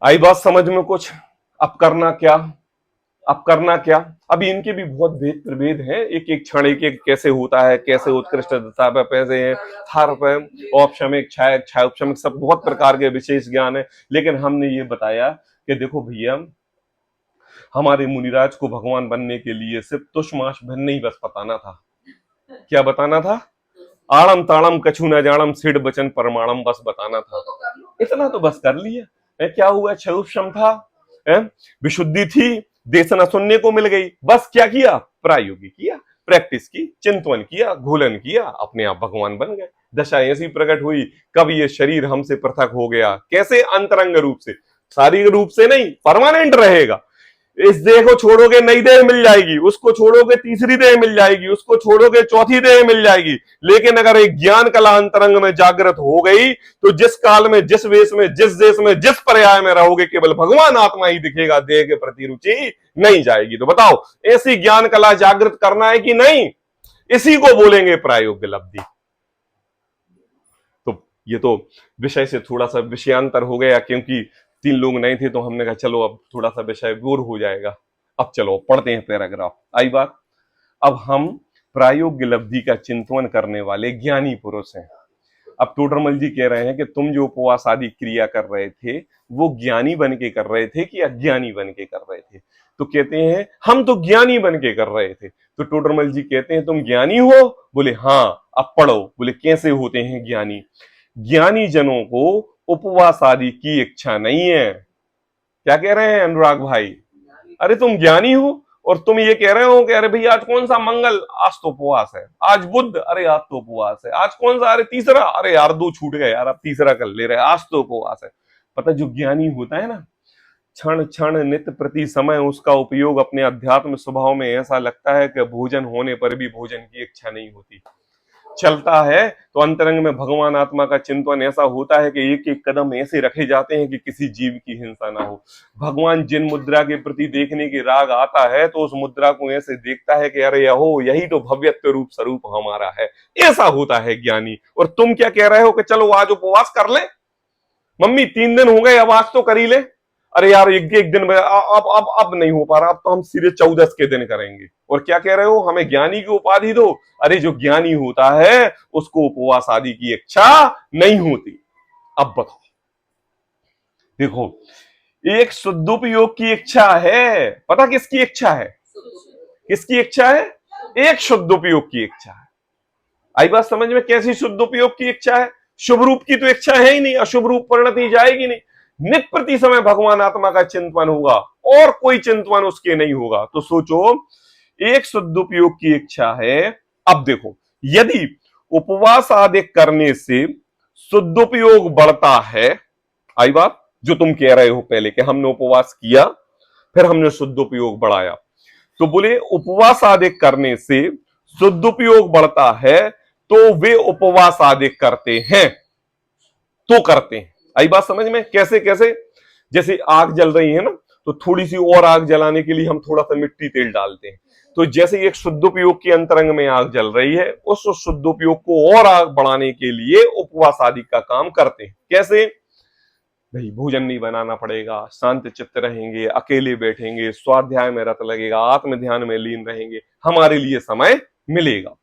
आई बात समझ में कुछ? अब करना क्या, अब करना क्या? अभी इनके भी बहुत भेद प्रभेद हैं, एक एक क्षण एक एक कैसे होता है, कैसे उत्कृष्ट दशा पे पैसे हैं, थार पे औपशमिक, क्षयोपशमिक, सब बहुत प्रकार के विशेष ज्ञान है। लेकिन हमने ये बताया कि देखो भैया, हमारे मुनिराज को भगवान बनने के लिए सिर्फ तुष्माश भिन्न ही बस बताना था। क्या बताना था? आड़म ताड़म कछु न जानम सिड बचन परमाणम, बस बताना था। इतना तो बस कर लिया। क्या हुआ? क्षयोपशम था, विशुद्धि थी, देशना सुनने को मिल गई, बस क्या किया? प्रायोगिक किया, प्रैक्टिस की, चिंतन किया, घोलन किया, अपने आप भगवान बन गए। दशा ऐसी प्रकट हुई, कब ये शरीर हमसे पृथक हो गया। कैसे? अंतरंग रूप से, शारीरिक रूप से नहीं, परमानेंट रहेगा। इस देह को छोड़ोगे नई देह मिल जाएगी, उसको छोड़ोगे तीसरी देह मिल जाएगी, उसको छोड़ोगे चौथी देह मिल जाएगी। लेकिन अगर एक ज्ञान कला अंतरंग में जागृत हो गई तो जिस काल में, जिस वेश में, जिस देश में, जिस पर्याय में रहोगे, केवल भगवान आत्मा ही दिखेगा, देह के प्रति रुचि नहीं जाएगी। तो बताओ, ऐसी ज्ञान कला जागृत करना है कि नहीं? इसी को बोलेंगे प्रायोग्य लब्धि। तो ये तो विषय से थोड़ा सा विषयांतर हो गया, क्योंकि 3 लोग नहीं थे, तो हमने कहा चलो अब थोड़ा सा विषय बोर हो जाएगा। अब चलो पढ़ते हैं पैराग्राफ। आई बात? अब हम प्रायोग्य लब्धि का चिंतन करने वाले ज्ञानी पुरुष हैं। अब टोडरमल जी कह रहे हैं कि तुम जो उपवास आदि क्रिया कर रहे थे वो ज्ञानी बन के कर रहे थे कि अज्ञानी बन के कर रहे थे? तो कहते हैं हम तो ज्ञानी बन के कर रहे थे। तो टोडरमल जी कहते हैं तुम ज्ञानी हो? बोले हाँ। अब पढ़ो। बोले कैसे होते हैं ज्ञानी? ज्ञानी जनों को उपवास आदि की इच्छा नहीं है। क्या कह रहे हैं अनुराग भाई? अरे तुम ज्ञानी हो और तुम ये कह रहे हो कि अरे भैया आज कौन सा मंगल, आज तो उपवास है। आज बुध, अरे आज तो उपवास है। आज कौन सा, अरे तीसरा, अरे यार 2 छूट गए यार, अब तीसरा कर ले रहे, आज तो उपवास है। पता जो ज्ञानी होता है ना, क्षण क्षण नित्य प्रति समय उसका उपयोग अपने अध्यात्म स्वभाव में ऐसा लगता है कि भोजन होने पर भी भोजन की इच्छा नहीं होती। चलता है तो अंतरंग में भगवान आत्मा का चिंतन ऐसा होता है कि एक एक कदम ऐसे रखे जाते हैं कि किसी जीव की हिंसा ना हो। भगवान जिन मुद्रा के प्रति देखने की राग आता है तो उस मुद्रा को ऐसे देखता है कि अरे यहो, यही तो भव्यत्व रूप स्वरूप हमारा है। ऐसा होता है ज्ञानी। और तुम क्या कह रहे हो कि चलो आज उपवास कर ले, मम्मी 3 दिन हो गए, अब आज तो कर ही ले। अरे यार एक दिन में अब नहीं हो पा रहा, अब तो हम सीधे 14 के दिन करेंगे। और क्या कह रहे हो? हमें ज्ञानी की उपाधि दो। अरे जो ज्ञानी होता है उसको उपवास आदि की इच्छा नहीं होती। अब बताओ, देखो एक शुद्धोपयोग की इच्छा है। पता किसकी इच्छा है? किसकी इच्छा है? एक शुद्धोपयोग की इच्छा है। आई बात समझ में? कैसी शुद्धोपयोग की इच्छा है? शुभ रूप की तो इच्छा है ही नहीं, अशुभ रूप परिणति जाएगी नहीं। नित्य प्रति समय भगवान आत्मा का चिंतन होगा और कोई चिंतन उसके नहीं होगा। तो सोचो, एक शुद्धोपयोग की इच्छा है। अब देखो, यदि उपवास आदि करने से शुद्धोपयोग बढ़ता है, आई बात जो तुम कह रहे हो पहले कि हमने उपवास किया फिर हमने शुद्धोपयोग बढ़ाया, तो बोले उपवास आदि करने से शुद्धोपयोग बढ़ता है तो वे उपवास आदि करते हैं, तो करते हैं। आई बात समझ में? कैसे कैसे? जैसे आग जल रही है ना, तो थोड़ी सी और आग जलाने के लिए हम थोड़ा सा मिट्टी तेल डालते हैं। तो जैसे एक शुद्धोपयोग की अंतरंग में आग जल रही है, उस शुद्धोपयोग को और आग बढ़ाने के लिए उपवास आदि का काम करते हैं। कैसे? भाई भोजन नहीं बनाना पड़ेगा, शांत चित्त रहेंगे, अकेले बैठेंगे, स्वाध्याय में रत लगेगा, आत्म ध्यान में लीन रहेंगे, हमारे लिए समय मिलेगा।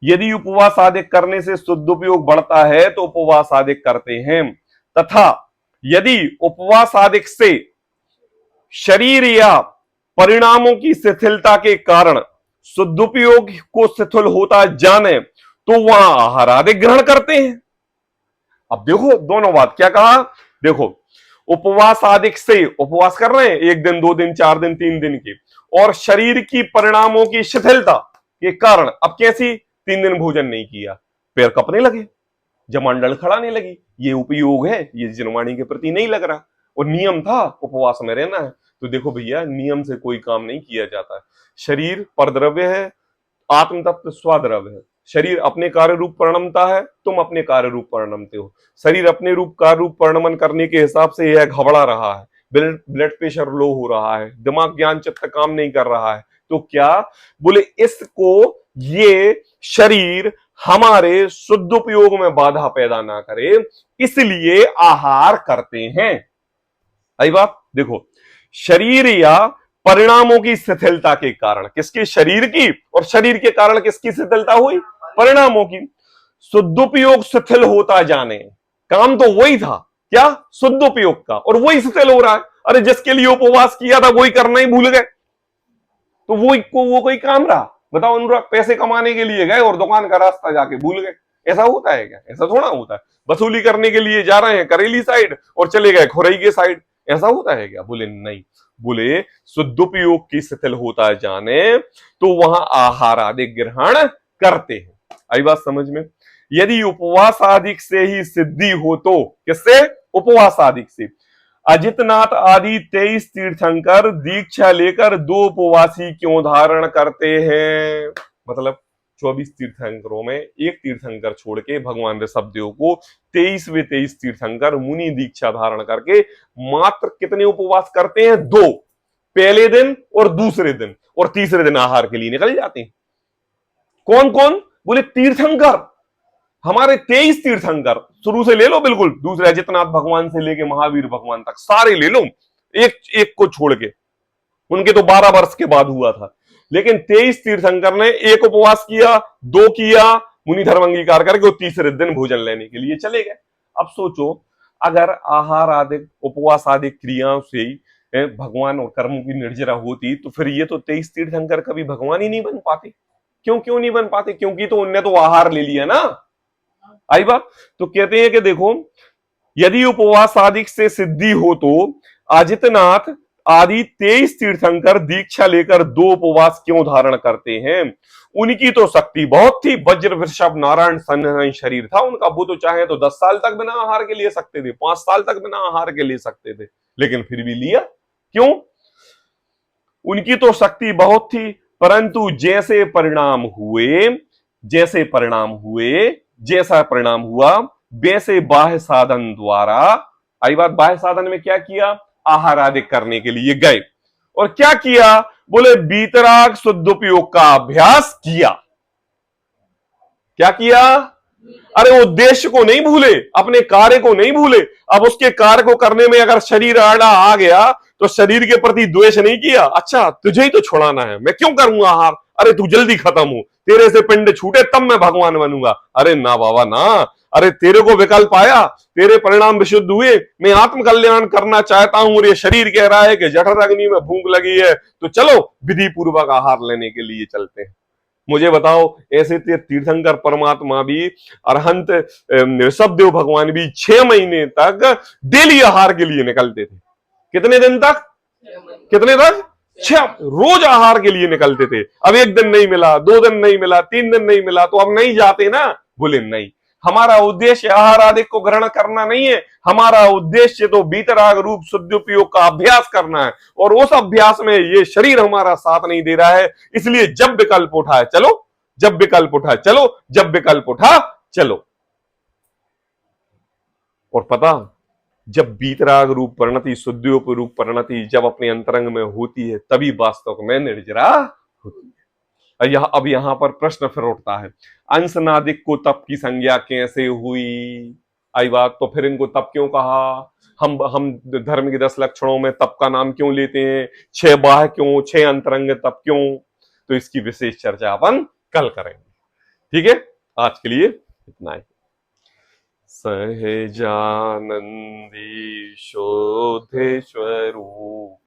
यदि उपवास आदि करने से शुद्धोपयोग बढ़ता है तो उपवास आदि करते हैं, तथा यदि उपवास आदि से शरीर या परिणामों की शिथिलता के कारण शुद्धोपयोग को शिथिल होता जाने तो वहां आहार आदि ग्रहण करते हैं। अब देखो दोनों बात क्या कहा। देखो, उपवास आदिक से, उपवास कर रहे हैं 1 दिन 2 दिन 4 दिन 3 दिन की, और शरीर की परिणामों की शिथिलता के कारण अब कैसी 3 दिन भोजन नहीं किया, पैर कपने लगे, जमांडल खड़ाने लगी, ये उपयोग है, ये जनवाणी के प्रति नहीं लग रहा, और नियम था उपवास में रहना है। तो देखो भैया, नियम से कोई काम नहीं किया जाता है। शरीर परद्रव्य है, आत्म तत्व स्वाद्रव्य है। शरीर अपने कार्य रूप परिणमता है, तुम अपने कार्य रूप परिणमते हो। शरीर अपने रूप कार्य रूप परिणमन करने के हिसाब से यह घबरा रहा है, ब्लड प्रेशर लो हो रहा है, दिमाग ज्ञान चित्त काम नहीं कर रहा है, तो क्या बोले इसको, ये शरीर हमारे शुद्ध उपयोग में बाधा पैदा ना करे, इसलिए आहार करते हैं। आई बात, देखो, शरीर या परिणामों की शिथिलता के कारण, किसके, शरीर की, और शरीर के कारण किसकी शिथिलता हुई, परिणामों की। शुद्धोपयोग शिथिल होता जाने, काम तो वही था, क्या, शुद्धोपयोग का, और वही शिथिल हो रहा है। अरे जिसके लिए उपवास किया था वही करना ही भूल गए, तो वो कोई काम रहा, बताओ अनुराग? पैसे कमाने के लिए गए और दुकान का रास्ता जाके भूल गए, ऐसा होता है क्या? ऐसा थोड़ा होता है। वसूली करने के लिए जा रहे हैं करेली साइड और चले गए खुरई के साइड, ऐसा होता है क्या? बोले नहीं, बोले शुद्धोपयोग की शिथिल होता जाने तो वहां आहार आदि ग्रहण करते हैं। आई बात समझ में? यदि उपवास आदि से ही सिद्धि हो तो, किससे, उपवास आदि से। अजितनाथ आदि 23 तीर्थंकर दीक्षा लेकर 2 उपवासी क्यों धारण करते हैं? मतलब 24 तीर्थंकरों में एक तीर्थंकर छोड़ के भगवान ऋषभदेव को 23वें तीर्थंकर मुनि दीक्षा धारण करके मात्र कितने उपवास करते हैं? 2, पहले दिन और दूसरे दिन, और तीसरे दिन आहार के लिए निकल जाते हैं। कौन कौन? बोले तीर्थंकर, हमारे 23 तीर्थंकर, शुरू से ले लो, बिल्कुल दूसरे अजितनाथ भगवान से लेके महावीर भगवान तक सारे ले लो, एक एक को छोड़ के, उनके तो 12 वर्ष के बाद हुआ था, लेकिन 23 तीर्थंकर ने एक उपवास किया, 2 किया, मुनि धर्म अंगीकार करके, वो तीसरे दिन भोजन लेने के लिए चले गए। अब सोचो, अगर आहार आदि उपवास आदि क्रियाओं से ही भगवान और कर्मों की निर्जरा होती, तो फिर ये तो 23 तीर्थंकर कभी भगवान ही नहीं बन पाते। क्यों नहीं बन पाते? क्योंकि तो उनने तो आहार ले लिया ना। आई बात? तो कहते हैं कि देखो, यदि उपवास आदि से सिद्धि हो तो अजितनाथ आदि 23 तीर्थंकर दीक्षा लेकर 2 उपवास क्यों धारण करते हैं? उनकी तो शक्ति बहुत थी, वज्र वृषभ नारायण सन शरीर था उनका, वो तो चाहे तो 10 साल तक बिना आहार के ले सकते थे, 5 साल तक बिना आहार के ले सकते थे, लेकिन फिर भी लिया क्यों? उनकी तो शक्ति बहुत थी, परंतु जैसे परिणाम हुए, जैसा परिणाम हुआ, वैसे बाह्य साधन द्वारा, आई बात, बाह्य साधन में क्या किया? आहार आदि करने के लिए गए, और क्या किया? बोले बीतराग शुद्धोपयोग का अभ्यास किया। क्या किया? अरे उद्देश्य को नहीं भूले, अपने कार्य को नहीं भूले। अब उसके कार्य को करने में अगर शरीर आड़ा आ गया तो शरीर के प्रति द्वेष नहीं किया, अच्छा तुझे ही तो छुड़ाना है, मैं क्यों करूंगा आहार, अरे तू जल्दी खत्म हो, तेरे से पिंड छूटे तब मैं भगवान बनूंगा। अरे ना बाबा ना, अरे तेरे को विकल्प आया, तेरे परिणाम विशुद्ध हुए, मैं आत्म कल्याण करना चाहता हूं, और ये शरीर कह रहा है कि जठर अग्नि में भूख लगी है, तो चलो विधि पूर्वक आहार लेने के लिए चलते हैं। मुझे बताओ, ऐसे तीर्थंकर परमात्मा भी, अरहंत ऋषभदेव भगवान भी 6 महीने तक डेली आहार के लिए निकलते थे। कितने दिन तक? कितने तक? 6 रोज आहार के लिए निकलते थे। अब 1 दिन नहीं मिला, 2 दिन नहीं मिला, 3 दिन नहीं मिला, तो अब नहीं जाते ना? बोले नहीं, हमारा उद्देश्य आहार आदि को ग्रहण करना नहीं है, हमारा उद्देश्य तो बीतराग रूप शुद्धोपयोग का अभ्यास करना है, और उस अभ्यास में ये शरीर हमारा साथ नहीं दे रहा है, इसलिए जब विकल्प उठा है चलो, जब विकल्प उठा चलो, जब विकल्प उठा चलो। और पता, जब बीतराग रूप परिणति, शुद्धोपयोग रूप परिणति जब अपने अंतरंग में होती है, तभी वास्तव में निर्जरा होती है। अब यहां पर प्रश्न फिर उठता है, अंश नादिक को तप की संज्ञा कैसे हुई? आई बात, तो फिर इनको तप क्यों कहा? हम धर्म के 10 लक्षणों में तप का नाम क्यों लेते हैं? 6 बाह्य क्यों, 6 अंतरंग तप क्यों? तो इसकी विशेष चर्चा अपन कल करेंगे। ठीक है, आज के लिए इतना ही। सहजानंदी शोधेश्वरू